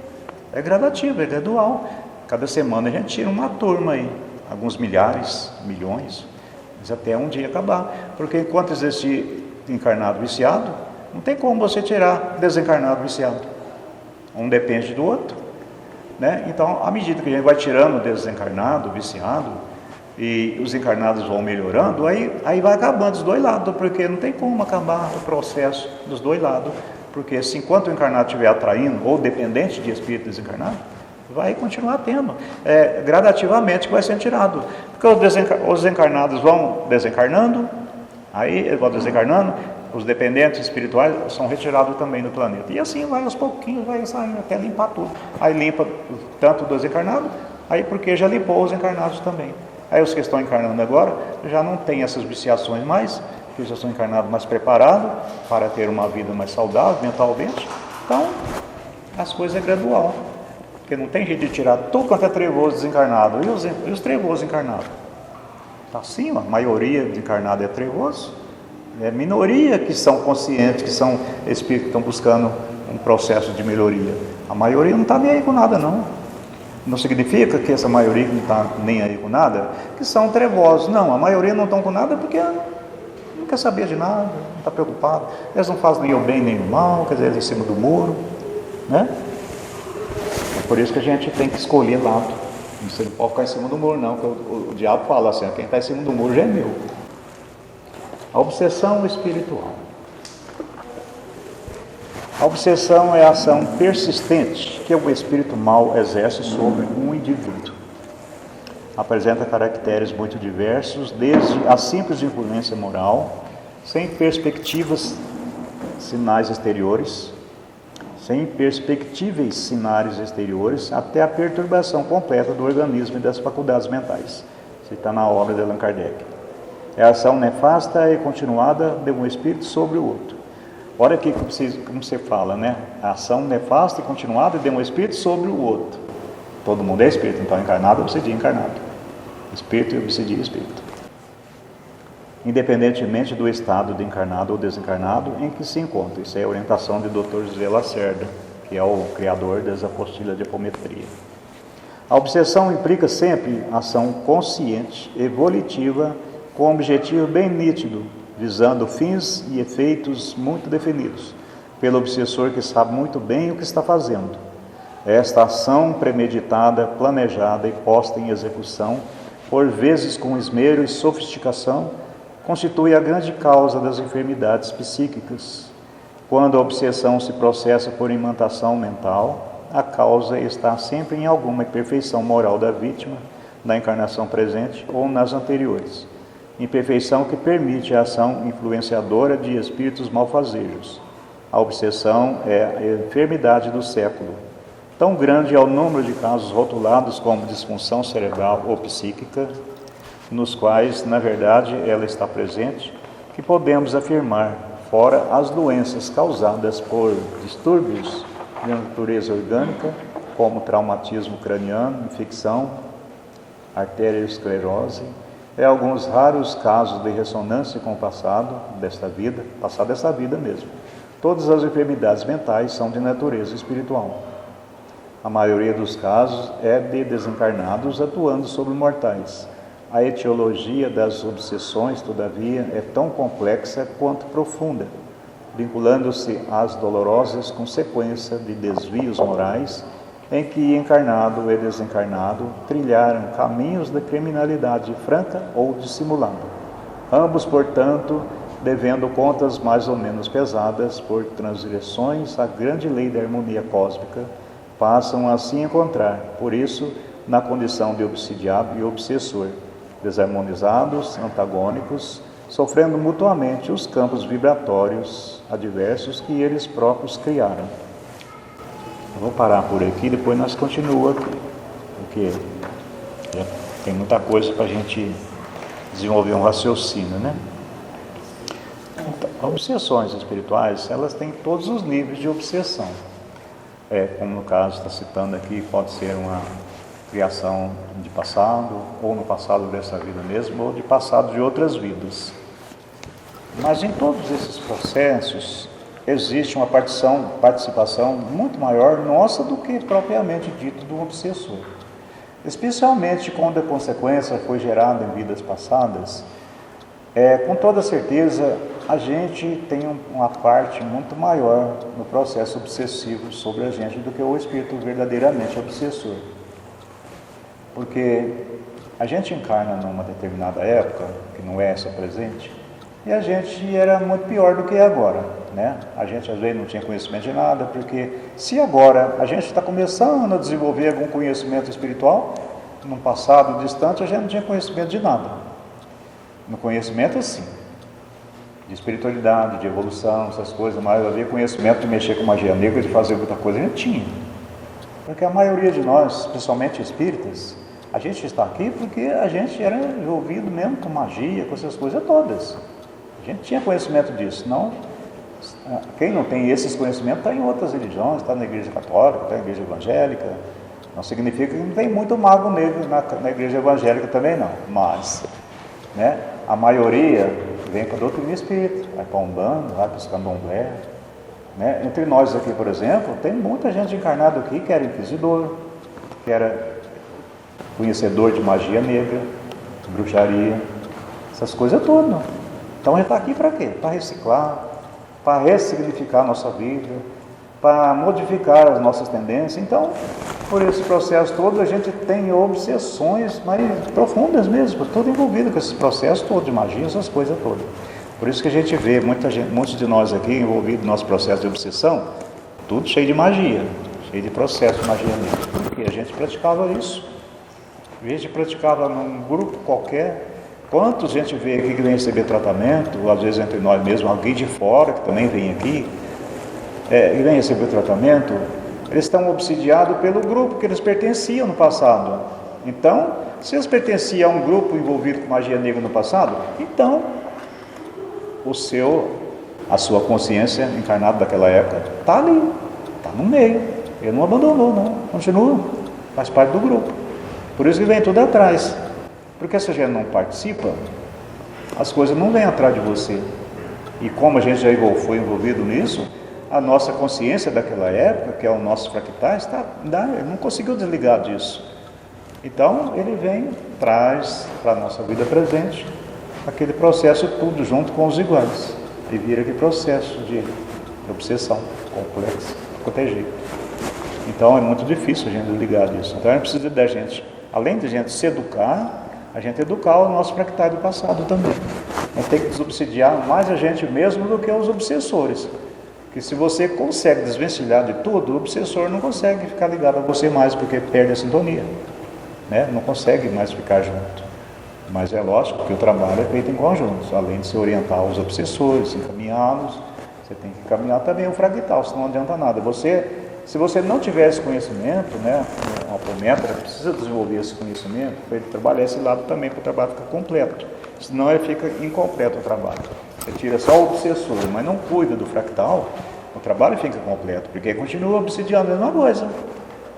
É gradativo, é gradual. Cada semana a gente tira uma turma aí, alguns milhares, milhões, mas até um dia acabar. Porque enquanto existir encarnado viciado, não tem como você tirar desencarnado viciado. Um depende do outro, né? Então, à medida que a gente vai tirando o desencarnado, viciado, e os encarnados vão melhorando, aí vai acabando dos dois lados, porque não tem como acabar o processo dos dois lados. Porque se enquanto o encarnado estiver atraindo ou dependente de espírito desencarnado, vai continuar tendo, gradativamente vai sendo tirado, porque os encarnados vão desencarnando, aí eles vão desencarnando, os dependentes espirituais são retirados também do planeta, e assim vai aos pouquinhos, vai saindo até limpar tudo, aí limpa tanto dos encarnados, aí porque já limpou os encarnados também, aí os que estão encarnando agora, já não tem essas viciações mais, porque já são encarnados mais preparados, para ter uma vida mais saudável mentalmente, então as coisas é gradual. Porque não tem jeito de tirar tudo quanto é trevoso desencarnado. E os trevosos encarnados? Está assim, a maioria desencarnado é trevoso. É minoria que são conscientes, que são espíritos que estão buscando um processo de melhoria. A maioria não está nem aí com nada, não. Não significa que essa maioria que não está nem aí com nada, que são trevosos. Não, a maioria não estão com nada porque não quer saber de nada, não está preocupado. Eles não fazem nem o bem nem o mal, quer dizer, eles em cima do muro, né? Por isso que a gente tem que escolher lado. Você não pode ficar em cima do muro, não, porque o diabo fala assim, quem está em cima do muro já é meu. A obsessão espiritual. A obsessão é a ação persistente que o espírito mau exerce sobre um indivíduo. Apresenta caracteres muito diversos, desde a simples influência moral, sem perspectivas sinais exteriores, sem perspectivas sinais exteriores, até a perturbação completa do organismo e das faculdades mentais. Isso está na obra de Allan Kardec. É a ação nefasta e continuada de um espírito sobre o outro. Olha aqui como você fala, né? A ação nefasta e continuada de um espírito sobre o outro. Todo mundo é espírito, então encarnado obsedia encarnado. Espírito e obsedia espírito. Independentemente do estado de encarnado ou desencarnado em que se encontra. Isso é a orientação de Dr. José Lacerda, que é o criador das apostilhas de apometria. A obsessão implica sempre ação consciente e volitiva com um objetivo bem nítido, visando fins e efeitos muito definidos, pelo obsessor que sabe muito bem o que está fazendo. Esta ação premeditada, planejada e posta em execução, por vezes com esmero e sofisticação, constitui a grande causa das enfermidades psíquicas. Quando a obsessão se processa por imantação mental, a causa está sempre em alguma imperfeição moral da vítima, na encarnação presente ou nas anteriores. Imperfeição que permite a ação influenciadora de espíritos malfazejos. A obsessão é a enfermidade do século. Tão grande é o número de casos rotulados como disfunção cerebral ou psíquica, nos quais, na verdade, ela está presente, que podemos afirmar, fora as doenças causadas por distúrbios de natureza orgânica, como traumatismo craniano, infecção, arteriosclerose, alguns raros casos de ressonância com o passado desta vida mesmo. Todas as enfermidades mentais são de natureza espiritual. A maioria dos casos é de desencarnados atuando sobre mortais. A etiologia das obsessões, todavia, é tão complexa quanto profunda, vinculando-se às dolorosas consequências de desvios morais em que encarnado e desencarnado trilharam caminhos da criminalidade franca ou dissimulada. Ambos, portanto, devendo contas mais ou menos pesadas por transgressões à grande lei da harmonia cósmica, passam a se encontrar, por isso, na condição de obsidiado e obsessor, desarmonizados, antagônicos, sofrendo mutuamente os campos vibratórios adversos que eles próprios criaram. Eu vou parar por aqui, depois nós continuamos aqui, porque já tem muita coisa para a gente desenvolver um raciocínio, né? Então, obsessões espirituais, elas têm todos os níveis de obsessão. Como no caso está citando aqui, pode ser uma criação de passado, ou no passado dessa vida mesmo, ou de passado de outras vidas. Mas em todos esses processos existe uma participação muito maior nossa do que propriamente dito do obsessor. Especialmente quando a consequência foi gerada em vidas passadas, com toda certeza a gente tem uma parte muito maior no processo obsessivo sobre a gente do que o espírito verdadeiramente obsessor. Porque a gente encarna numa determinada época, que não é essa presente, e a gente era muito pior do que é agora, né? A gente às vezes não tinha conhecimento de nada, porque se agora a gente está começando a desenvolver algum conhecimento espiritual, num passado distante a gente não tinha conhecimento de nada. No conhecimento assim, de espiritualidade, de evolução, essas coisas, mas havia conhecimento de mexer com magia negra, de fazer muita coisa, a gente tinha. Porque a maioria de nós, especialmente espíritas, a gente está aqui porque a gente era envolvido mesmo com magia, com essas coisas todas. A gente tinha conhecimento disso. Não, quem não tem esses conhecimentos está em outras religiões, está na igreja católica, está na igreja evangélica. Não significa que não tem muito mago negro na igreja evangélica também não. Mas, né, a maioria vem para a doutrina espírita, vai para a Umbanda, vai para os candomblé. Né? Entre nós aqui, por exemplo, tem muita gente encarnada aqui que era inquisidor, que era conhecedor de magia negra, bruxaria, essas coisas todas. Então a gente está aqui para quê? Para reciclar, para ressignificar a nossa vida, para modificar as nossas tendências. Então, por esse processo todo, a gente tem obsessões mais profundas mesmo, tudo envolvido com esses processos todos de magia, essas coisas todas. Por isso que a gente vê muitos de nós aqui envolvidos no nosso processo de obsessão, tudo cheio de magia, cheio de processo de magia negra. Porque a gente praticava isso. A gente praticava num grupo qualquer, Quantos gente vê aqui que vem receber tratamento, ou às vezes entre nós mesmos, alguém de fora que também vem aqui, e vem receber tratamento, eles estão obsidiados pelo grupo que eles pertenciam no passado. Então, se eles pertenciam a um grupo envolvido com magia negra no passado, então a sua consciência encarnada daquela época está ali, está no meio. Ele não abandonou, não, continua, faz parte do grupo. Por isso que vem tudo atrás. Porque se a gente não participa, as coisas não vêm atrás de você. E como a gente já foi envolvido nisso, a nossa consciência daquela época, que é o nosso fractais, ele não conseguiu desligar disso. Então ele vem, traz para a nossa vida presente aquele processo tudo junto com os iguais. E vira aquele processo de obsessão complexa, de qualquer jeito. Então é muito difícil a gente desligar disso. Então a gente precisa da gente, além de a gente se educar, a gente educar o nosso fractal do passado também. A gente tem que desobsidiar mais a gente mesmo do que os obsessores. Porque se você consegue desvencilhar de tudo, o obsessor não consegue ficar ligado a você mais, porque perde a sintonia, né? Não consegue mais ficar junto. Mas é lógico que o trabalho é feito em conjunto. Além de se orientar os obsessores, encaminhá-los, você tem que encaminhar também o fractal, senão não adianta nada. Se você não tiver esse conhecimento, né, um apometra precisa desenvolver esse conhecimento para ele trabalhar esse lado também, para o trabalho ficar completo. Senão ele fica incompleto o trabalho. Você tira só o obsessor, mas não cuida do fractal, o trabalho fica completo, porque ele continua obsidiando a mesma coisa.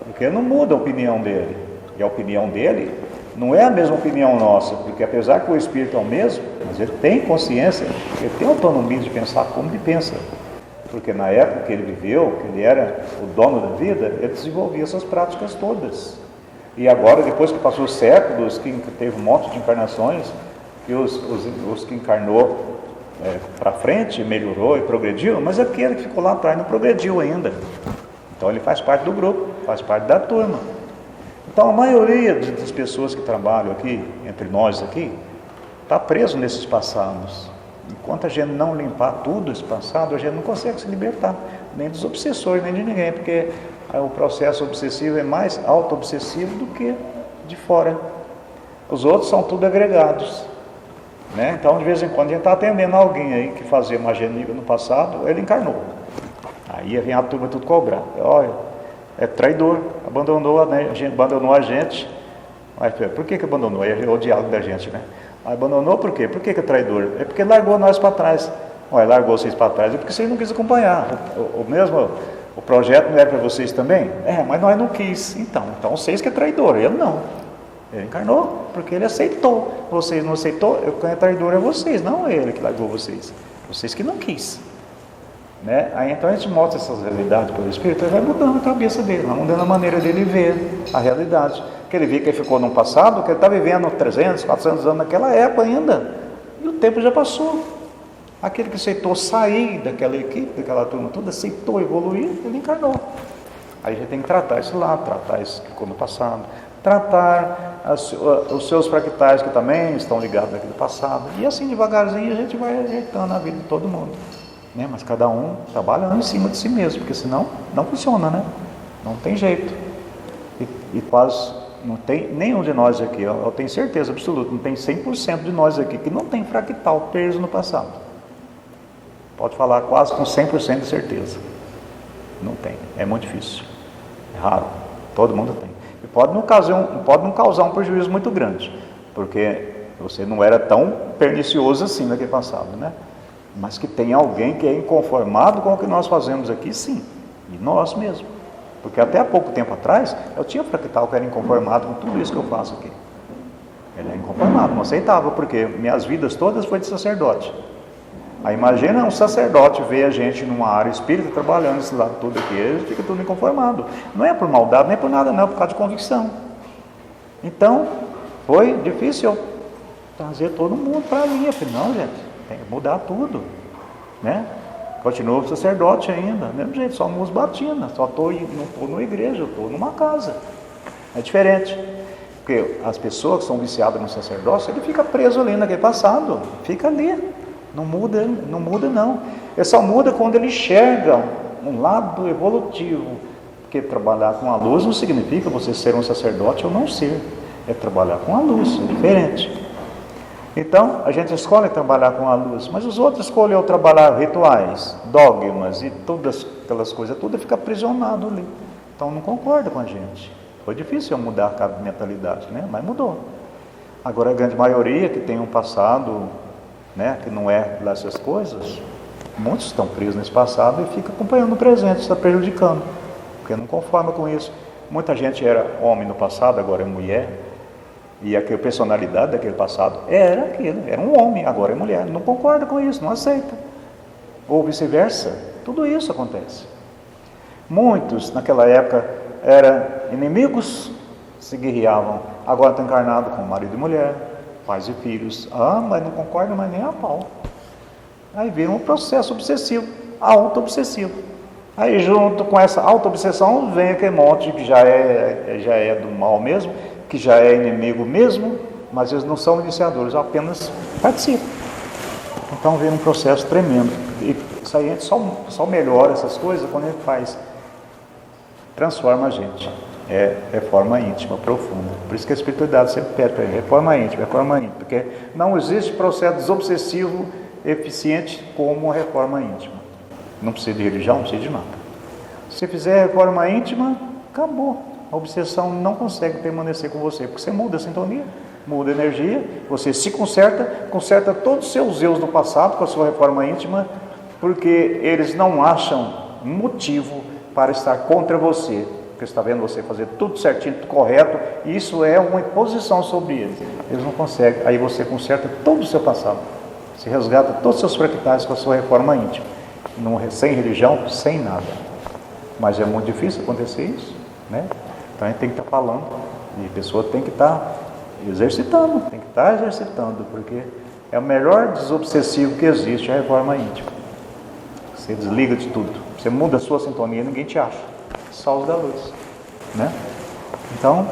Porque não muda a opinião dele. E a opinião dele não é a mesma opinião nossa, porque apesar que o espírito é o mesmo, mas ele tem consciência, ele tem autonomia de pensar como ele pensa. Porque na época que ele viveu, que ele era o dono da vida, ele desenvolvia essas práticas todas. E agora, depois que passou séculos, que teve um monte de encarnações, que os que encarnou para frente melhorou e progrediu, mas aquele que ficou lá atrás não progrediu ainda. Então ele faz parte do grupo, faz parte da turma. Então a maioria das pessoas que trabalham aqui, entre nós aqui, está preso nesses passados. Enquanto a gente não limpar tudo esse passado, a gente não consegue se libertar, nem dos obsessores, nem de ninguém, porque o processo obsessivo é mais auto-obsessivo do que de fora. Os outros são tudo agregados, né? Então, de vez em quando, a gente está atendendo alguém aí que fazia magia negra no passado, ele encarnou. Aí vem a turma tudo cobrar. Olha, é traidor, abandonou a gente. Mas por que abandonou? Aí é o diálogo da gente, né? Abandonou por quê? Por que é traidor? É porque largou nós para trás. Olha, largou vocês para trás, é porque vocês não quis acompanhar. O projeto não era para vocês também? Mas nós não quis. Então vocês que é traidor, ele não. Ele encarnou, porque ele aceitou. Vocês não aceitou, quem é traidor é vocês, não ele que largou vocês. Vocês que não quis. Né? Aí então a gente mostra essas realidades pelo Espírito, ele vai mudando a cabeça dele, vai mudando a maneira dele ver a realidade. Que ele vê que ele ficou no passado, que ele está vivendo 300, 400 anos naquela época ainda, e o tempo já passou. Aquele que aceitou sair daquela equipe, daquela turma toda, aceitou evoluir, ele encarnou. Aí a gente tem que tratar isso lá, tratar isso que ficou no passado, tratar os seus fractais que também estão ligados naquele passado, e assim devagarzinho a gente vai ajeitando a vida de todo mundo, né? Mas cada um trabalhando em cima de si mesmo, porque senão não funciona, né? Não tem jeito. E quase não tem nenhum de nós aqui, eu tenho certeza absoluta, não tem 100% de nós aqui que não tem fractal preso no passado. Pode falar quase com 100% de certeza. Não tem, é muito difícil, é raro, todo mundo tem. E pode não causar um prejuízo muito grande, porque você não era tão pernicioso assim naquele passado, né? Mas que tem alguém que é inconformado com o que nós fazemos aqui, sim, e nós mesmos. Porque até há pouco tempo atrás, eu tinha fractal que era inconformado com tudo isso que eu faço aqui. Ele é inconformado, não aceitava, porque minhas vidas todas foi de sacerdote. Aí imagina um sacerdote ver a gente numa área espírita trabalhando esse lado todo aqui, ele fica tudo inconformado. Não é por maldade, nem por nada não, é por causa de convicção. Então, foi difícil eu trazer todo mundo para a linha. Falei, não, gente, tem que mudar tudo, né? Continuo sacerdote ainda, do mesmo jeito, só não uso batina, não estou numa igreja, estou numa casa. É diferente. Porque as pessoas que são viciadas no sacerdócio, ele fica preso ali naquele passado, fica ali, não muda não. Ele só muda quando ele enxerga um lado evolutivo. Porque trabalhar com a luz não significa você ser um sacerdote ou não ser. É trabalhar com a luz, é diferente. Então, a gente escolhe trabalhar com a luz, mas os outros escolheram trabalhar rituais, dogmas e todas aquelas coisas, tudo fica aprisionado ali. Então, não concorda com a gente. Foi difícil eu mudar a mentalidade, né? Mas mudou. Agora, a grande maioria que tem um passado, né, que não é dessas coisas, muitos estão presos nesse passado e ficam acompanhando o presente, está prejudicando, porque não conforma com isso. Muita gente era homem no passado, agora é mulher, e a personalidade daquele passado era aquilo, era um homem, agora é mulher, não concorda com isso, não aceita. Ou vice-versa, tudo isso acontece. Muitos, naquela época, eram inimigos, se guerreavam, agora estão encarnados com marido e mulher, pais e filhos. Ah, mas não concorda mais nem a pau. Aí vira um processo obsessivo, auto-obsessivo. Aí junto com essa auto-obsessão vem aquele monte que já é do mal mesmo, que já é inimigo mesmo, mas eles não são iniciadores, apenas participam. Então vira um processo tremendo. E isso aí a gente só melhora essas coisas quando a gente faz. Transforma a gente. É reforma íntima, profunda. Por isso que a espiritualidade sempre pede para ele, reforma íntima, porque não existe processo desobsessivo eficiente como a reforma íntima. Não precisa de religião, não precisa de nada. Se fizer a reforma íntima, acabou. A obsessão não consegue permanecer com você, porque você muda a sintonia, muda a energia, você se conserta todos os seus erros do passado com a sua reforma íntima, porque eles não acham motivo para estar contra você, porque está vendo você fazer tudo certinho, tudo correto, e isso é uma imposição sobre eles. Eles não conseguem, aí você conserta todo o seu passado, se resgata todos os seus fractais com a sua reforma íntima, sem religião, sem nada. Mas é muito difícil acontecer isso, né? Então a gente tem que estar falando, e a pessoa tem que estar exercitando, porque é o melhor desobsessivo que existe, a reforma íntima. Você desliga de tudo, você muda a sua sintonia, ninguém te acha, só os da luz, né? Então,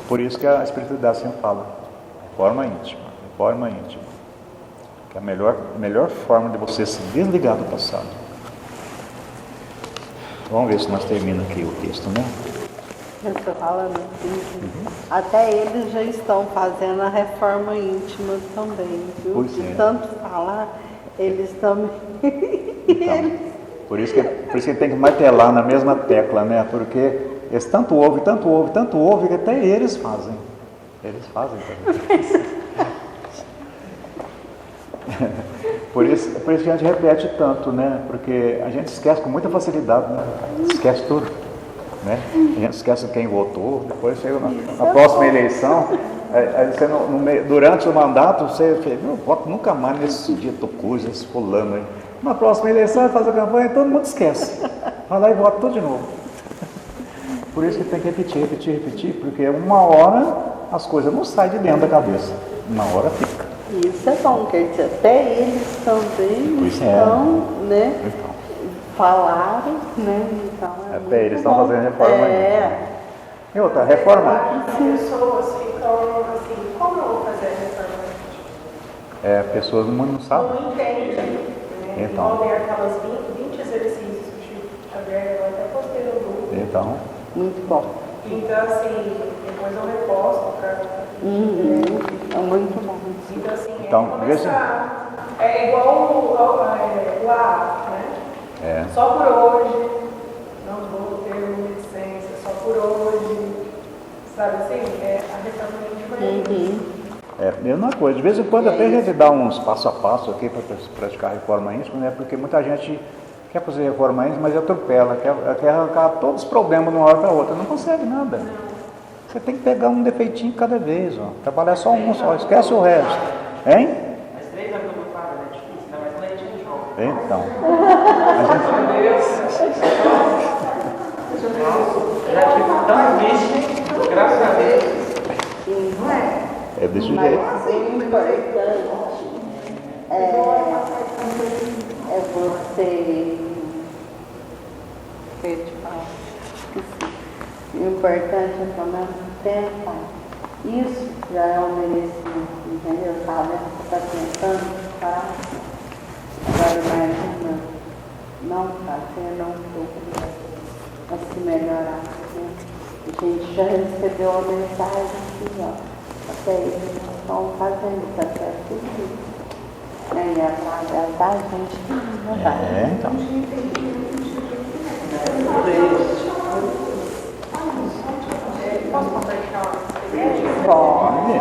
por isso que a espiritualidade sempre fala, reforma íntima, que é a melhor forma de você se desligar do passado. Vamos ver se nós terminamos aqui o texto, né? Você fala assim, até eles já estão fazendo a reforma íntima também, viu? Pois De é. tanto falar, eles também. Então, por isso que tem que martelar na mesma tecla, né? Porque eles tanto ouvem, que até eles fazem. Eles fazem também. Por isso que a gente repete tanto, né? Porque a gente esquece com muita facilidade, né? Esquece tudo, né? A gente esquece quem votou, depois chega na próxima eleição, aí você durante o mandato, você fala, não voto nunca mais nesse dito coisa, esse fulano aí. Na próxima eleição, faz a campanha e todo mundo esquece. Vai lá e vota tudo de novo. Por isso que tem que repetir, porque uma hora as coisas não saem de dentro da cabeça, uma hora fica. Isso é bom, quer dizer, até eles também Pois é. estão, né? Então, Falaram, né? Então, até eles estão fazendo reforma ainda. E outra, reforma. As pessoas ficam assim, como eu vou fazer a reforma? Pessoas não sabem. Não entendem, né? Então. Envolvem aquelas 20 exercícios que o Chico Xavier, eu até postei no grupo. Então, muito bom. Então, assim, depois eu reposto para... É muito bom. Então, assim, Então, começar... É igual o ar, né? Só por hoje, não vou ter uma licença, só por hoje, sabe assim? A reforma íntima é a mesma coisa. De vez em quando até a gente dá uns passo a passo aqui para praticar reforma íntima, né? Porque muita gente quer fazer reforma íntima, mas atropela, quer arrancar todos os problemas de uma hora para outra, não consegue nada. Você tem que pegar um defeitinho cada vez, ó. Trabalhar só um só, esquece o resto. Hein? Mas 3 anos que eu falo, é difícil, tá? Mas quando a gente joga. Então. Já tive tanto vício, graças a Deus. não é? É desse Mas jeito. o importante é você. Eu te falo. O importante é também pensar. Isso já é um merecimento, entendeu? Sabe? Você está tentando, tá? Agora imagina não fazer, não procurar para se melhorar. Né? A gente já recebeu a mensagem aqui, ó. Até eles estão fazendo, tá certo? Aí através da gente, não vai. Então. Posso compartilhar uma experiência? Pode.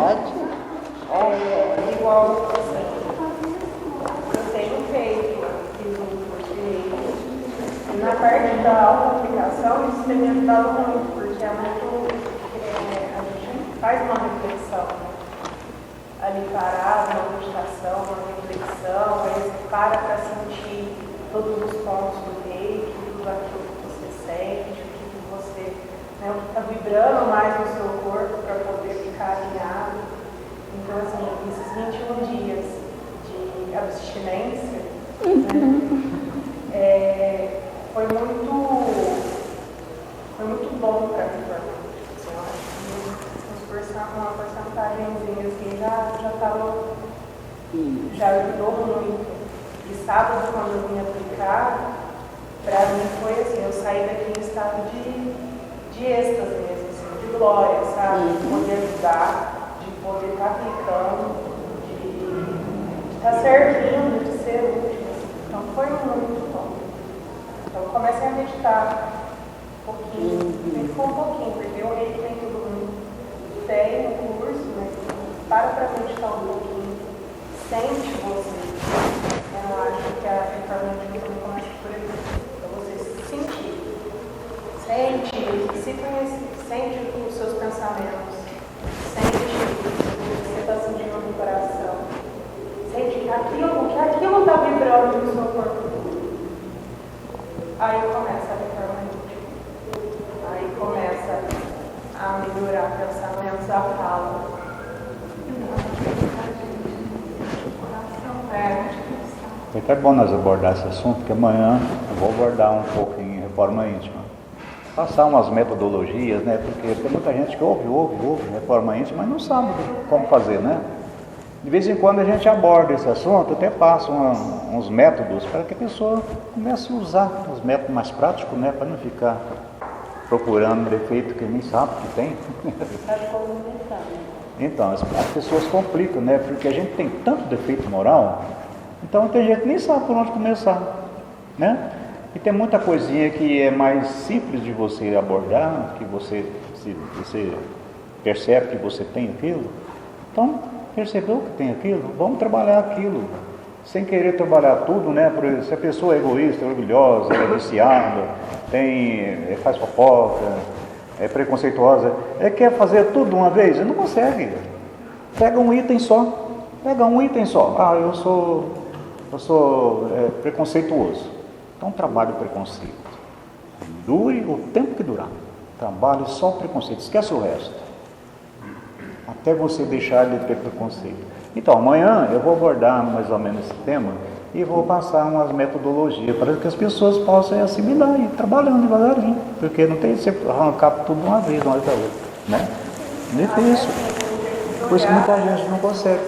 Igual assim, eu tenho feito, fiz um curso de leite. E na parte da autoaplicação, isso tem me ajudado muito, porque é muito. A gente faz uma reflexão ali parado, uma meditação, uma reflexão, aí você para sentir todos os pontos do reiki, tudo aquilo que você sente, o que você está vibrando mais no seu corpo para poder ficar alinhado. Então, assim, esses 21 dias de abstinência foi muito bom para mim. Assim, eu acho que uma porcentagemzinha assim, já ajudou muito. E sábado, quando eu vim aplicar, para mim foi assim, eu saí daqui em estado de êxtase mesmo, assim, de glória, sabe? De poder ajudar, de poder estar aplicando, de estar servindo, de ser útil. Então foi muito bom. Então eu comecei a meditar um pouquinho, ficou um pouquinho, porque o reiki tem tudo muito. Tem no curso, mas para meditar um pouquinho, sente você. Eu acho que a reforma de também começa por aí. Então você se sentir. Sente, se conhece, sente os seus pensamentos. Sente o que você está sentindo no coração. Sente que aquilo está vibrando no seu corpo. Aí começa a reforma íntima. Aí começa a melhorar pensamentos, a fala. Foi até bom nós abordar esse assunto, porque amanhã eu vou abordar um pouco em reforma íntima. Passar umas metodologias, né? Porque tem muita gente que ouve reforma íntima, mas não sabe como fazer, né? De vez em quando a gente aborda esse assunto, até passa uns métodos para que a pessoa comece a usar os métodos mais práticos, né? Para não ficar procurando defeito que nem sabe que tem. Então, as pessoas complicam, né? Porque a gente tem tanto defeito moral, então tem gente que nem sabe por onde começar, né? E tem muita coisinha que é mais simples de você abordar, que você percebe que você tem aquilo. Então, percebeu que tem aquilo? Vamos trabalhar aquilo. Sem querer trabalhar tudo, né? Se a pessoa é egoísta, orgulhosa, é viciada, faz fofoca, é preconceituosa, quer fazer tudo de uma vez, não consegue. Pega um item só. Ah, eu sou preconceituoso. Então trabalhe o preconceito. Dure o tempo que durar. Trabalhe só o preconceito, esquece o resto. Até você deixar de ter preconceito. Então, amanhã eu vou abordar mais ou menos esse tema e vou passar umas metodologias para que as pessoas possam assimilar e ir trabalhando devagarinho, porque não tem que você arrancar tudo de uma vez, da outra, né? Difícil. Por isso que muita gente não consegue.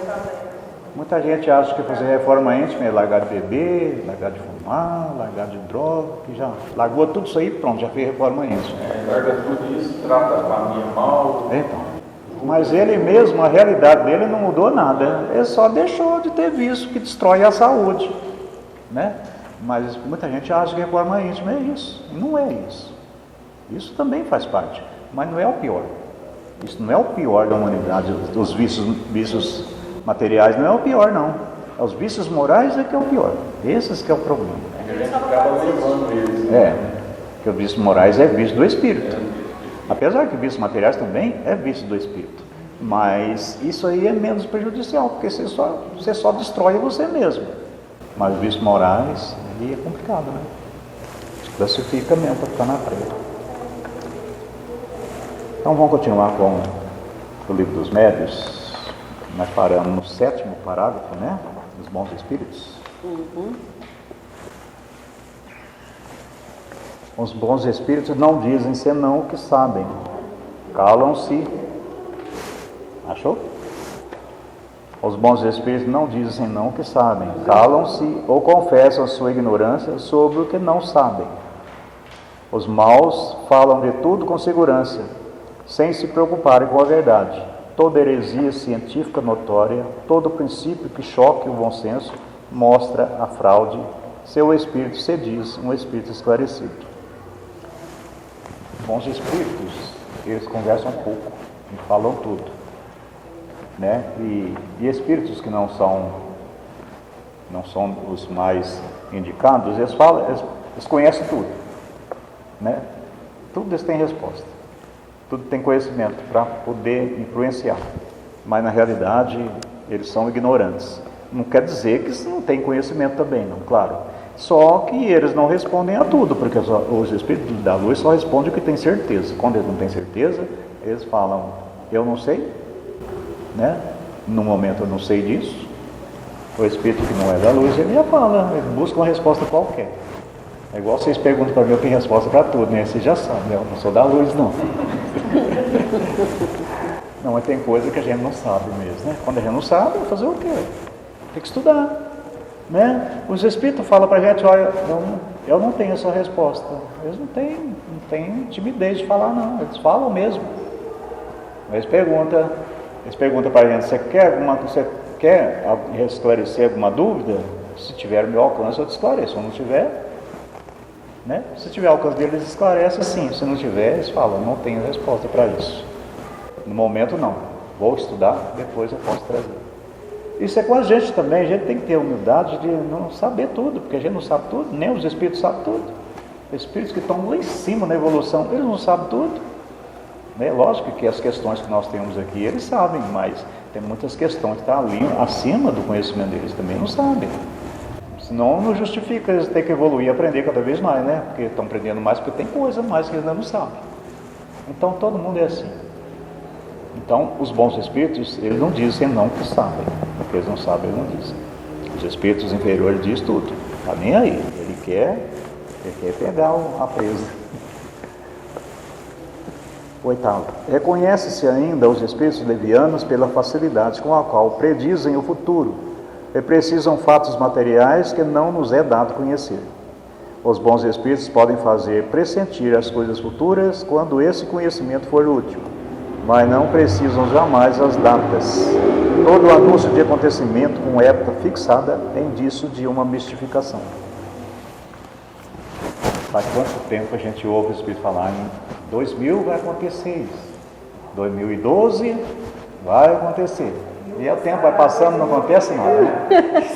Muita gente acha que fazer reforma íntima é largar de beber, largar de fumar, largar de droga, que já largou tudo isso aí, pronto, já fez reforma íntima. Larga tudo isso, trata a família mal. Então, mas ele mesmo, a realidade dele não mudou nada, ele só deixou de ter vício que destrói a saúde, né? Mas muita gente acha que reforma íntima é isso, e não é isso. Isso também faz parte, mas não é o pior. Isso não é o pior da humanidade, os vícios materiais não é o pior, não. Os vícios morais é que é o pior, esses que é o problema. A gente acaba levando eles. Porque os vícios morais é vício do espírito. Apesar que vícios materiais também é vício do espírito. Mas isso aí é menos prejudicial, porque você só destrói você mesmo. Mas os vícios morais aí é complicado, né? Classifica mesmo para ficar na frente. Então vamos continuar com o livro dos médiuns. Nós paramos no 7º parágrafo, né? Dos bons espíritos. Os bons espíritos não dizem senão o que sabem. Calam-se. Achou? Os bons espíritos não dizem senão o que sabem. Calam-se ou confessam sua ignorância sobre o que não sabem. Os maus falam de tudo com segurança, sem se preocuparem com a verdade. toda heresia científica notória, todo princípio que choque o bom senso, mostra a fraude. Seu espírito se diz um espírito esclarecido. Bons espíritos, eles conversam pouco e falam tudo, né? E espíritos que não são os mais indicados, eles conhecem tudo, né? Tudo eles têm resposta, tudo tem conhecimento para poder influenciar, mas na realidade eles são ignorantes. Não quer dizer que não tem conhecimento também, não, claro. Só que eles não respondem a tudo, porque os espíritos da luz só respondem o que tem certeza. Quando eles não têm certeza, eles falam, eu não sei, né? No momento eu não sei disso. O espírito que não é da luz, ele já fala, ele busca uma resposta qualquer. É igual vocês perguntam para mim, eu tenho resposta para tudo, né? Vocês já sabem, eu não sou da luz, não. Não, mas tem coisa que a gente não sabe mesmo, né? Quando a gente não sabe, fazer o quê? Tem que estudar, né? Os espíritos falam para a gente, olha, eu não tenho essa resposta. Eles não têm timidez de falar, não. Eles falam mesmo. Eles perguntam para a gente, você quer esclarecer alguma dúvida? Se tiver o meu alcance, eu te esclareço. Se não tiver, né? Se tiver alcance deles, eles esclarecem sim. Se não tiver, eles falam, não tenho resposta para isso. No momento, não. Vou estudar, depois eu posso trazer. Isso é com a gente também. A gente tem que ter a humildade de não saber tudo, porque a gente não sabe tudo, nem os espíritos sabem tudo. Os espíritos que estão lá em cima na evolução, eles não sabem tudo. É lógico que as questões que nós temos aqui, eles sabem, mas tem muitas questões que estão ali acima do conhecimento deles, também não sabem. Senão não justifica eles terem que evoluir e aprender cada vez mais, né? Porque estão aprendendo mais, porque tem coisa mais que eles ainda não sabem. Então todo mundo é assim. Então os bons espíritos, eles não dizem não que sabem. Porque eles não sabem, eles não dizem. Os espíritos inferiores dizem tudo. Está nem aí. Ele quer pegar a presa. Oitavo, reconhece-se ainda os espíritos levianos pela facilidade com a qual predizem o futuro e precisam fatos materiais que não nos é dado conhecer. Os bons espíritos podem fazer pressentir as coisas futuras quando esse conhecimento for útil, mas não precisam jamais as datas. Todo anúncio de acontecimento com época fixada é indício de uma mistificação. Faz quanto tempo a gente ouve o Espírito falar em 2000 vai acontecer isso, 2012 vai acontecer, e o tempo vai passando, não acontece nada, né?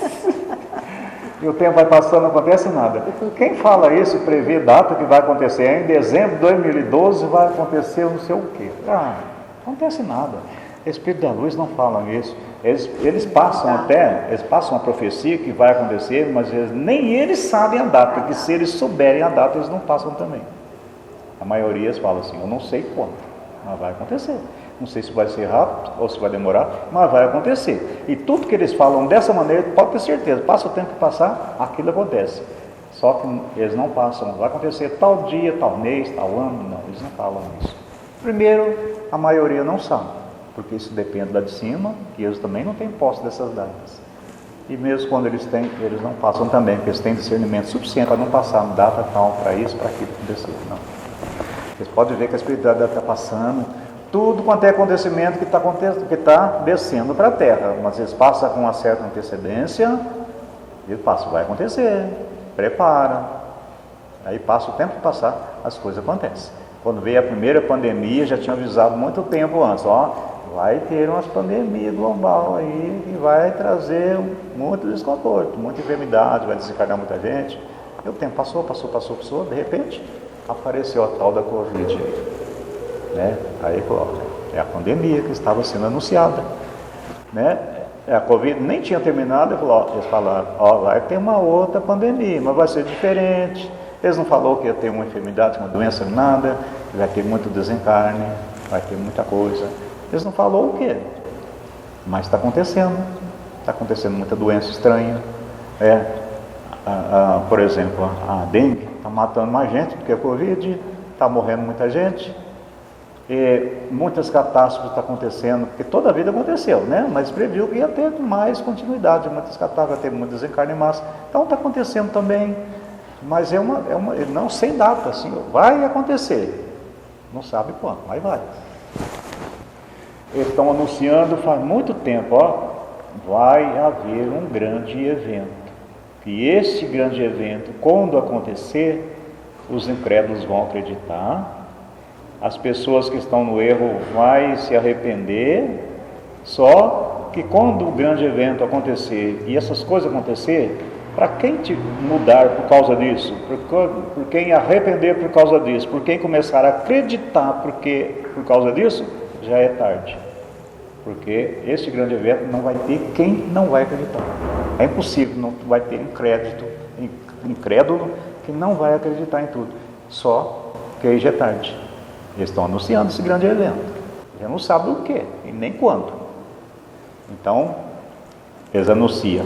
E o tempo vai passando, não acontece nada. Quem fala isso, prevê data que vai acontecer, em dezembro de 2012 vai acontecer não sei o quê. Não acontece nada. Espírito da luz não falam isso. Eles passam a profecia que vai acontecer, mas nem eles sabem a data, que se eles souberem a data, eles não passam também. A maioria fala assim, eu não sei quando, mas vai acontecer. Não sei se vai ser rápido ou se vai demorar, mas vai acontecer. E tudo que eles falam dessa maneira, pode ter certeza, passa o tempo que passar, aquilo acontece. Só que eles não passam, vai acontecer tal dia, tal mês, tal ano, não, eles não falam isso. Primeiro, a maioria não sabe, porque isso depende lá de cima, que eles também não têm posse dessas datas. E mesmo quando eles têm, eles não passam também, porque eles têm discernimento suficiente para não passar data tal para isso, para aquilo acontecer, não. Vocês podem ver que a espiritualidade está passando, tudo quanto é acontecimento que está descendo para a Terra, mas eles passam com uma certa antecedência, e passa, vai acontecer, prepara, aí passa o tempo que passar, as coisas acontecem. Quando veio a primeira pandemia, já tinha avisado muito tempo antes, vai ter uma pandemia global aí, que vai trazer muito desconforto, muita enfermidade, vai desencarnar muita gente, e o tempo passou, de repente, apareceu a tal da Covid, né? Aí falou, é a pandemia que estava sendo anunciada, né? A Covid nem tinha terminado, eles falaram, vai ter uma outra pandemia, mas vai ser diferente. Eles não falaram que ia ter uma enfermidade, uma doença, nada, vai ter muito desencarne, vai ter muita coisa. Eles não falaram o quê? Mas está acontecendo muita doença estranha, por exemplo, a dengue está matando mais gente do que a Covid, está morrendo muita gente, e muitas catástrofes estão acontecendo, porque toda a vida aconteceu, né? Mas previu que ia ter mais continuidade, muitas catástrofes, ia ter muito desencarne em massa, então está acontecendo também, mas não sem data, assim, vai acontecer, não sabe quando, mas vai. Eles estão anunciando faz muito tempo, vai haver um grande evento. E este grande evento, quando acontecer, os incrédulos vão acreditar, as pessoas que estão no erro vão se arrepender, só que quando o grande evento acontecer e essas coisas acontecer, para quem te mudar por causa disso, por quem arrepender por causa disso, por quem começar a acreditar por causa disso, já é tarde. Porque este grande evento não vai ter quem não vai acreditar. É impossível, não vai ter incrédulo que não vai acreditar em tudo. Só que aí já é tarde. Eles estão anunciando esse grande evento. Já não sabem o que e nem quando. Então, eles anunciam.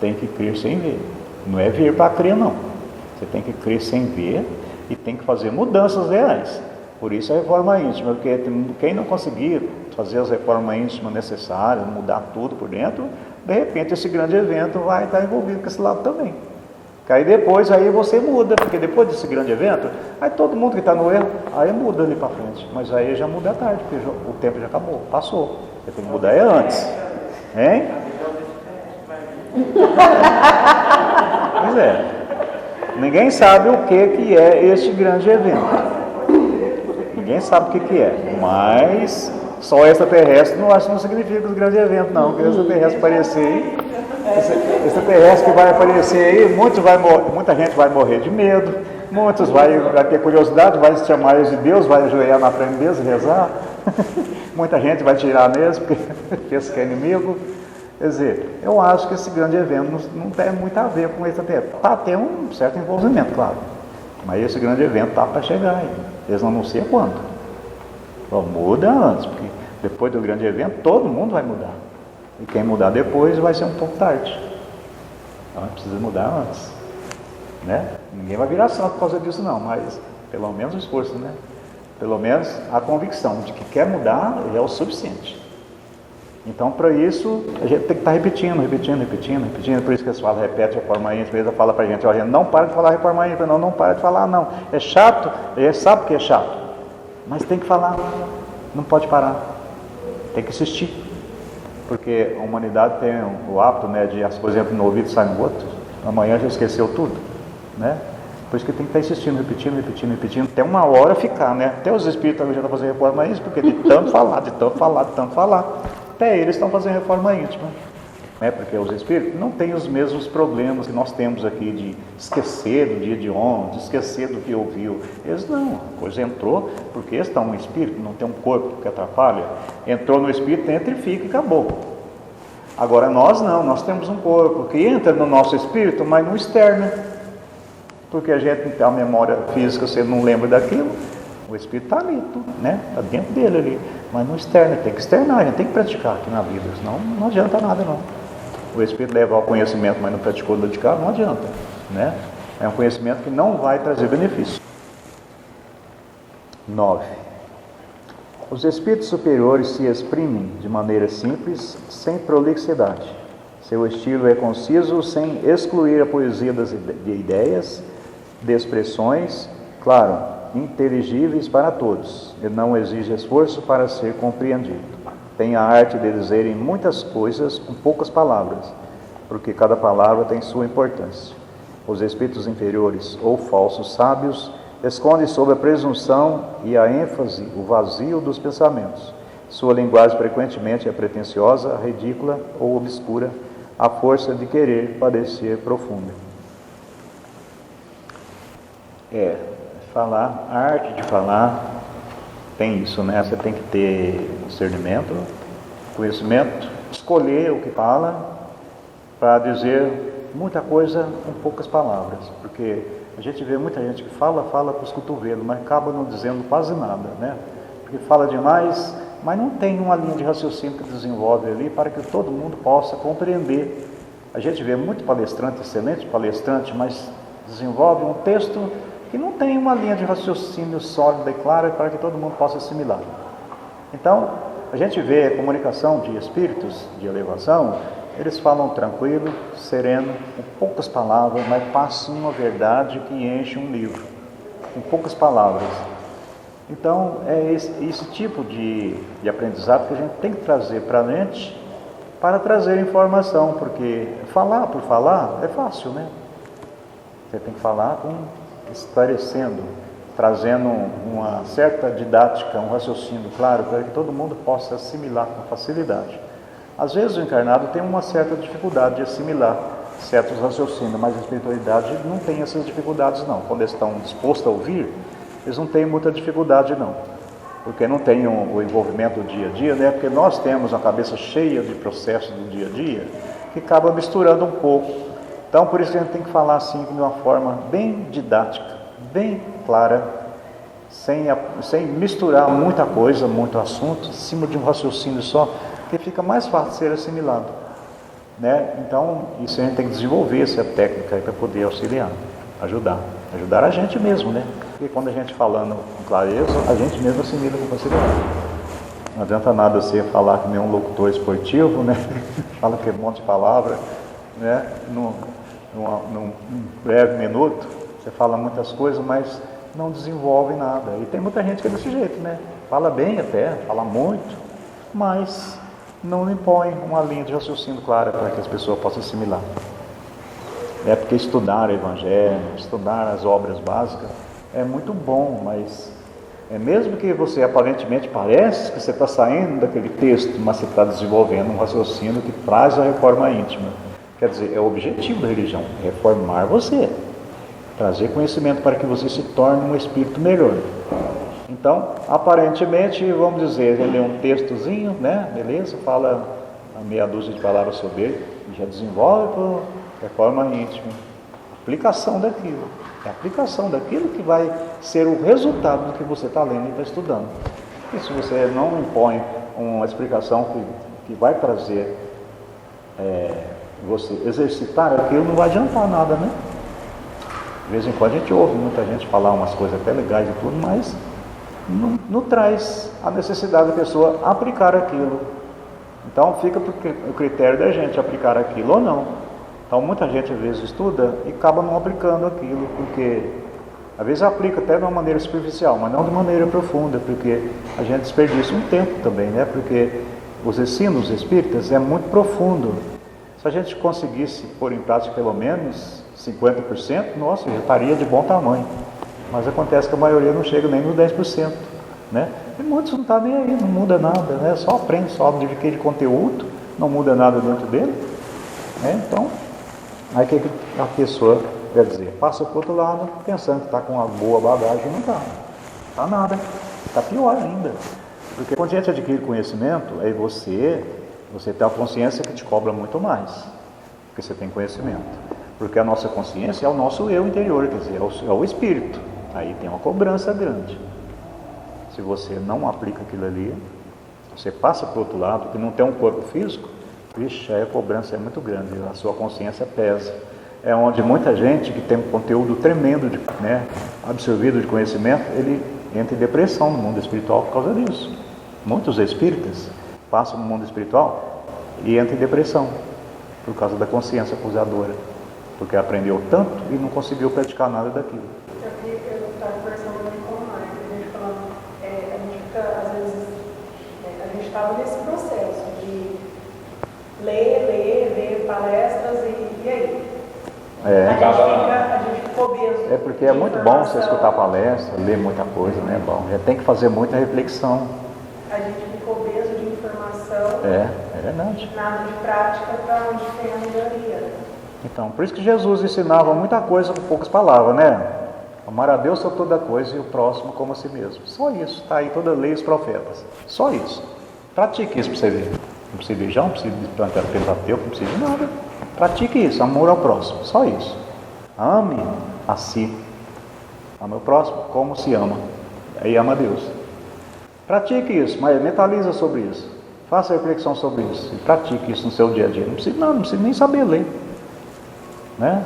Tem que crer sem ver. Não é ver para crer, não. Você tem que crer sem ver e tem que fazer mudanças reais. Por isso a reforma íntima, porque quem não conseguir fazer as reformas íntimas necessárias, mudar tudo por dentro, de repente esse grande evento vai estar envolvido com esse lado também. Que aí depois aí você muda, porque depois desse grande evento, aí todo mundo que está no erro, aí muda ali para frente. Mas aí já muda tarde, porque o tempo já acabou, passou. Você tem que mudar antes. Hein? Pois é. Ninguém sabe o que é este grande evento. Ninguém sabe o que é. Mas só extraterrestre não acho que não significa os grandes eventos, não. Porque extraterrestre aparecer aí, extraterrestre que vai aparecer aí, muita gente vai morrer de medo, muitos vai ter curiosidade, vai se chamar eles de Deus, vai ajoelhar na frente deles e rezar. Muita gente vai tirar neles porque pensa que é inimigo. Quer dizer, eu acho que esse grande evento não tem muito a ver com extraterrestre. Está tendo um certo envolvimento, claro. Mas esse grande evento está para chegar aí. Eles não anunciam quando. Então, muda antes, porque depois do grande evento todo mundo vai mudar. E quem mudar depois vai ser um pouco tarde. Então precisa mudar antes. Né? Ninguém vai virar santo por causa disso não, mas pelo menos o esforço, né? Pelo menos a convicção de que quer mudar é o suficiente. Então, para isso, a gente tem que estar repetindo. Por isso que eles falam, repete a reforma íntima. Eles falam para a gente, não para de falar reforma íntima, não para de falar, não. É chato, ele sabe que é chato. Mas tem que falar, não pode parar. Tem que insistir. Porque a humanidade tem o hábito, né, de as coisas entram no ouvido e saem no outro. Amanhã já esqueceu tudo, né? Por isso que tem que estar insistindo, repetindo. Até uma hora ficar, né? Até os espíritos já estão fazendo reforma íntima, porque de tanto falar. Até eles estão fazendo reforma íntima, né? Porque os espíritos não têm os mesmos problemas que nós temos aqui de esquecer do dia de ontem, de esquecer do que ouviu. Eles não, a coisa entrou porque eles estão no espírito, não tem um corpo que atrapalha. Entrou no espírito, entra e fica e acabou. Agora nós não, nós temos um corpo que entra no nosso espírito, mas não externa. Porque a gente tem a memória física, você não lembra daquilo. O espírito está ali, né? Está dentro dele ali, mas não externa, tem que externar, a gente tem que praticar aqui na vida, senão não adianta nada não. O espírito leva ao conhecimento, mas não praticou dedicar, não adianta, né? É um conhecimento que não vai trazer benefício. 9. Os espíritos superiores se exprimem de maneira simples, sem prolixidade. Seu estilo é conciso, sem excluir a poesia de ideias, de expressões, claro, inteligíveis para todos. Ele não exige esforço para ser compreendido. Tem a arte de dizerem muitas coisas com poucas palavras, porque cada palavra tem sua importância. Os espíritos inferiores ou falsos sábios escondem sob a presunção e a ênfase o vazio dos pensamentos. Sua linguagem frequentemente é pretensiosa, ridícula ou obscura, à força de querer parecer profunda. Falar, a arte de falar tem isso, né? Você tem que ter discernimento, conhecimento, escolher o que fala para dizer muita coisa com poucas palavras, porque a gente vê muita gente que fala para os cotovelos, mas acaba não dizendo quase nada, né? Porque fala demais, mas não tem uma linha de raciocínio que desenvolve ali para que todo mundo possa compreender. A gente vê muito palestrante, excelente palestrante, mas desenvolve um texto que não tem uma linha de raciocínio sólida e clara para que todo mundo possa assimilar. Então, a gente vê a comunicação de espíritos de elevação, eles falam tranquilo, sereno, com poucas palavras, mas passam uma verdade que enche um livro, com poucas palavras. Então, é esse tipo de aprendizado que a gente tem que trazer para a mente para trazer informação, porque falar por falar é fácil, né? Você tem que falar esclarecendo, trazendo uma certa didática, um raciocínio claro, para que todo mundo possa assimilar com facilidade. Às vezes o encarnado tem uma certa dificuldade de assimilar certos raciocínios, mas a espiritualidade não tem essas dificuldades não. Quando eles estão dispostos a ouvir, eles não têm muita dificuldade não, porque não tem o envolvimento do dia a dia, né? Porque nós temos a cabeça cheia de processos do dia a dia, que acaba misturando um pouco. Então por isso a gente tem que falar assim de uma forma bem didática, bem clara, sem misturar muita coisa, muito assunto, em cima de um raciocínio só, que fica mais fácil de ser assimilado, né? Então isso a gente tem que desenvolver essa técnica para poder auxiliar, ajudar a gente mesmo, né? Porque quando a gente falando com clareza, a gente mesmo assimila com facilidade. Não adianta nada você falar que nem um locutor esportivo, né? Fala que é um monte de palavra, né? Num breve minuto, você fala muitas coisas, mas não desenvolve nada. E tem muita gente que é desse jeito, né? Fala bem até, fala muito, mas não impõe uma linha de raciocínio clara para que as pessoas possam assimilar. É porque estudar o Evangelho, estudar as obras básicas é muito bom, mas mesmo que você aparentemente parece que você está saindo daquele texto, mas você está desenvolvendo um raciocínio que traz a reforma íntima. Quer dizer, é o objetivo da religião, reformar você, trazer conhecimento para que você se torne um espírito melhor. Então, aparentemente, vamos dizer, ele lê um textozinho, né? Beleza, fala a meia dúzia de palavras sobre ele, e já desenvolve a reforma íntima, aplicação daquilo. É a aplicação daquilo que vai ser o resultado do que você está lendo e está estudando. E se você não impõe uma explicação que vai trazer você exercitar aquilo, não vai adiantar nada, né? De vez em quando a gente ouve muita gente falar umas coisas até legais e tudo, mas não traz a necessidade da pessoa aplicar aquilo. Então fica o critério da gente aplicar aquilo ou não. Então muita gente às vezes estuda e acaba não aplicando aquilo, porque às vezes aplica até de uma maneira superficial, mas não de maneira profunda, porque a gente desperdiça um tempo também, né? Porque os ensinos espíritas é muito profundo. Se a gente conseguisse pôr em prática pelo menos 50%, nossa, já estaria de bom tamanho. Mas acontece que a maioria não chega nem nos 10%, né? E muitos não estão nem aí, não muda nada, né? Só aprende, só adquire conteúdo, não muda nada dentro dele, né? Então, aí que a pessoa, quer dizer, passa para o outro lado pensando que está com uma boa bagagem, não está. Está nada, está pior ainda. Porque quando a gente adquire conhecimento, aí você tem a consciência que te cobra muito mais, porque você tem conhecimento. Porque a nossa consciência é o nosso eu interior, quer dizer, é o espírito. Aí tem uma cobrança grande. Se você não aplica aquilo ali, você passa para o outro lado, que não tem um corpo físico, vixe, aí a cobrança é muito grande, a sua consciência pesa. É onde muita gente que tem um conteúdo tremendo, absorvido de conhecimento, ele entra em depressão no mundo espiritual por causa disso. Muitos espíritas passam no mundo espiritual e entram em depressão por causa da consciência acusadora, porque aprendeu tanto e não conseguiu praticar nada daquilo. Eu estava conversando muito com o Marcos, a gente falando, a gente fica, às vezes, a gente estava nesse processo de ler palestras e aí? A gente ficou obeso. É porque é muito bom você escutar palestra, ler muita coisa, né? Bom, já tem que fazer muita reflexão. A gente ficou obeso de informação. É verdade. Nada de prática para onde tem a melhoria. Então, por isso que Jesus ensinava muita coisa com poucas palavras, né? Amar a Deus sobre toda coisa e o próximo como a si mesmo. Só isso, está aí toda a lei e os profetas. Só isso. Pratique isso para você ver. Não precisa de religião, não precisa de Pentateuco, não precisa de nada. Pratique isso, amor ao próximo, só isso. Ame a si. Ame o próximo como se ama. Aí ama a Deus. Pratique isso, mas mentaliza sobre isso. Faça reflexão sobre isso e pratique isso no seu dia a dia. Não precisa nem saber ler, né?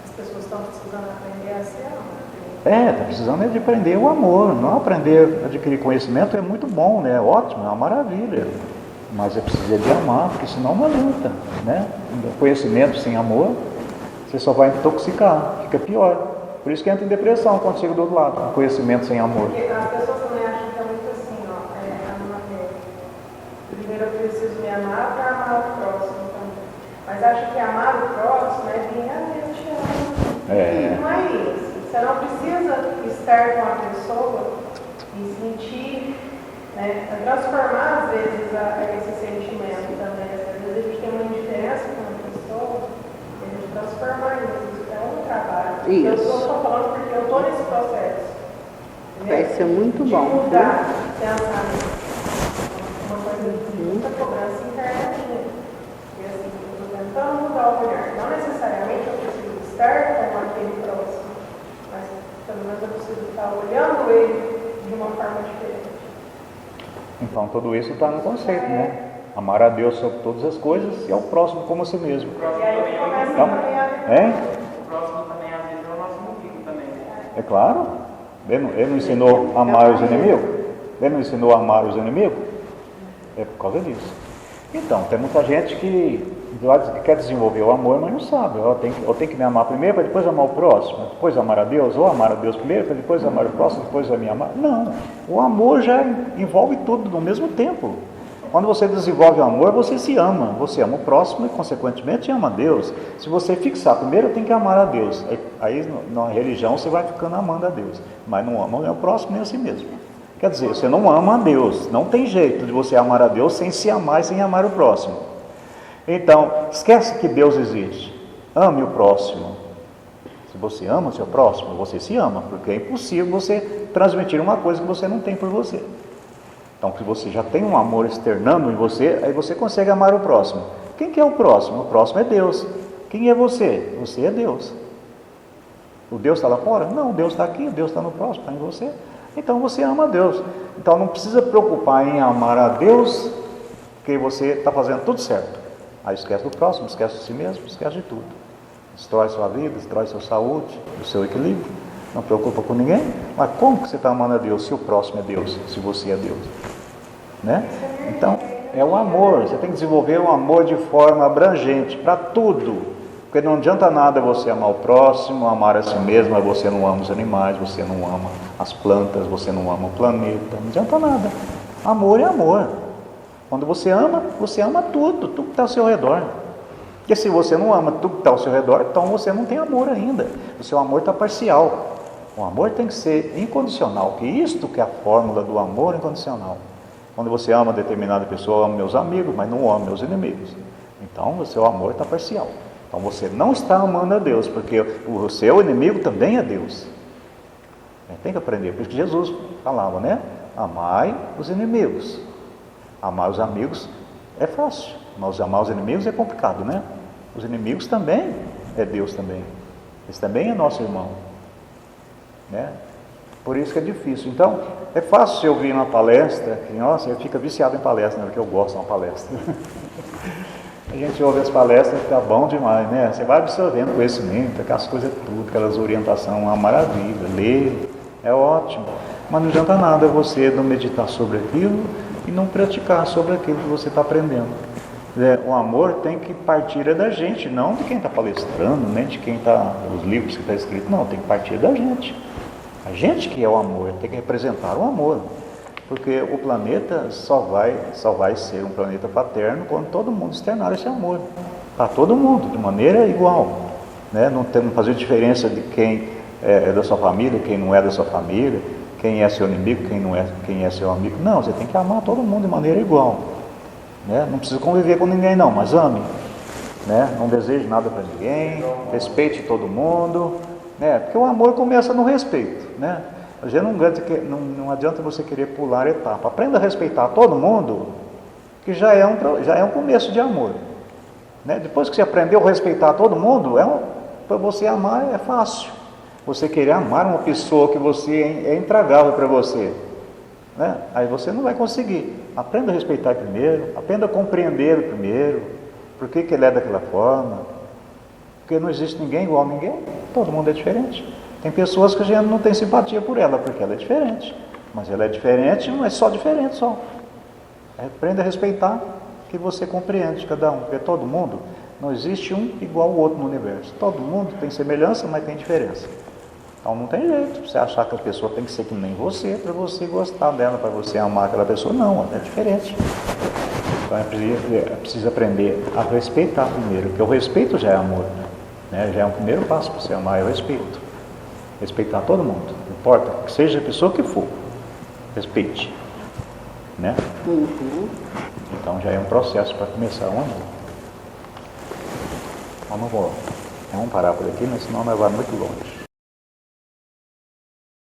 As pessoas estão precisando aprender a se amar. Está precisando de aprender o amor. Não aprender a adquirir conhecimento é muito bom, né? É ótimo, é uma maravilha. Mas é preciso de amar, porque senão é uma luta, né? Conhecimento sem amor, você só vai intoxicar, fica pior. Por isso que entra em depressão quando chega do outro lado, com conhecimento sem amor. Porque as pessoas também acham que é muito assim, ó, primeiro eu preciso me amar para amar o próximo também. Mas acho que amar o próximo é vir a Deus te ama. Não é isso. Você não precisa estar com a pessoa e sentir, né, transformar às vezes esse sentimento também. Às vezes a gente tem uma indiferença com uma pessoa, a gente transformar isso. É um trabalho. Isso. Eu estou falando porque eu estou nesse processo. Vai ser muito de bom. mudar, pensar uma coisa de muita cobrança interna minha. E assim, eu estou tentando mudar o olhar. Não necessariamente eu preciso estar com aquele próximo, mas pelo menos eu preciso estar olhando ele de uma forma diferente. Então tudo isso está no conceito, né? Amar a Deus sobre todas as coisas e ao próximo como a si mesmo. E aí começa Então, também a... O próximo também, às vezes, é o nosso inimigo também. É claro. Ele não ensinou a amar os inimigos? Ele não ensinou a amar os inimigos? É por causa disso. Então, tem muita gente que quer desenvolver o amor, mas não sabe. Eu tenho que me amar primeiro para depois amar o próximo, depois amar a Deus, ou amar a Deus primeiro para depois amar o próximo, depois a me amar. Não. O amor já envolve tudo no mesmo tempo. Quando você desenvolve o amor, você se ama. Você ama o próximo e, consequentemente, ama a Deus. Se você fixar, primeiro eu tenho que amar a Deus. Aí, na religião, você vai ficando amando a Deus. Mas não ama o próximo nem a si mesmo. Quer dizer, você não ama a Deus. Não tem jeito de você amar a Deus sem se amar e sem amar o próximo. Então, esquece que Deus existe. Ame o próximo. Se você ama o seu próximo, você se ama. Porque é impossível você transmitir uma coisa que você não tem por você. Então, se você já tem um amor externando em você, aí você consegue amar o próximo. Quem que é o próximo? O próximo é Deus. Quem é você? Você é Deus. O Deus está lá fora? Não, Deus está aqui, Deus está no próximo, está em você. Então, você ama a Deus. Então, não precisa preocupar em amar a Deus, porque você está fazendo tudo certo. Aí esquece do próximo, esquece de si mesmo, esquece de tudo. Destrói sua vida, destrói sua saúde, o seu equilíbrio. Não preocupa com ninguém. Mas como que você está amando a Deus se o próximo é Deus, se você é Deus? Né? Então, é o amor. Você tem que desenvolver o amor de forma abrangente para tudo. Porque não adianta nada você amar o próximo, amar a si mesmo, mas você não ama os animais, você não ama as plantas, você não ama o planeta. Não adianta nada. Amor é amor. Quando você ama tudo que está ao seu redor. Porque se você não ama tudo que está ao seu redor, então você não tem amor ainda. O seu amor está parcial. O amor tem que ser incondicional, que isto que é a fórmula do amor incondicional. Quando você ama determinada pessoa, eu amo meus amigos, mas não amo meus inimigos. Então, o seu amor está parcial. Então, você não está amando a Deus, porque o seu inimigo também é Deus. Tem que aprender, por isso que Jesus falava, né? Amai os inimigos. Amar os amigos é fácil, mas amar os inimigos é complicado, né? Os inimigos também é Deus também. Eles também é nosso irmão. Né? Por isso que é difícil. Então, é fácil você ouvir uma palestra, que, nossa, eu fico viciado em palestra, né? Porque eu gosto de uma palestra. A gente ouve as palestras e fica bom demais, né? Você vai absorvendo conhecimento, aquelas coisas tudo, aquelas orientações, uma maravilha, ler, é ótimo. Mas não adianta nada você não meditar sobre aquilo e não praticar sobre aquilo que você está aprendendo. O amor tem que partir da gente, não de quem está palestrando, nem de quem está, os livros que está escrito, não, tem que partir da gente. A gente que é o amor, tem que representar o amor, porque o planeta só vai ser um planeta fraterno quando todo mundo externar esse amor, para todo mundo, de maneira igual, né? Não fazer diferença de quem é da sua família, quem não é da sua família, quem é seu inimigo, quem é seu amigo. Não, você tem que amar todo mundo de maneira igual. Né? Não precisa conviver com ninguém não, mas ame. Né? Não deseje nada para ninguém, respeite todo mundo. Né? Porque o amor começa no respeito. Né? Não adianta você querer pular etapa. Aprenda a respeitar todo mundo, que já é um começo de amor. Né? Depois que você aprendeu a respeitar todo mundo, para você amar é fácil. Você querer amar uma pessoa que é intragável para você, né? Aí você não vai conseguir. Aprenda a respeitar primeiro, aprenda a compreender primeiro, por que ele é daquela forma, porque não existe ninguém igual a ninguém, todo mundo é diferente. Tem pessoas que a gente não tem simpatia por ela, porque ela é diferente, mas ela é diferente, mas só diferente só. Aprenda a respeitar, que você compreende cada um, porque todo mundo, não existe um igual ao outro no universo, todo mundo tem semelhança, mas tem diferença. Então não tem jeito. Você achar que a pessoa tem que ser que nem você, para você gostar dela, para você amar aquela pessoa, não, é diferente. Então é preciso aprender a respeitar primeiro, porque o respeito já é amor, né? Já é um primeiro passo para você amar, é o respeito. Respeitar todo mundo, não importa, que seja a pessoa que for, respeite, né? Então já é um processo para começar o amor. Vamos parar por aqui, mas senão nós vamos muito longe.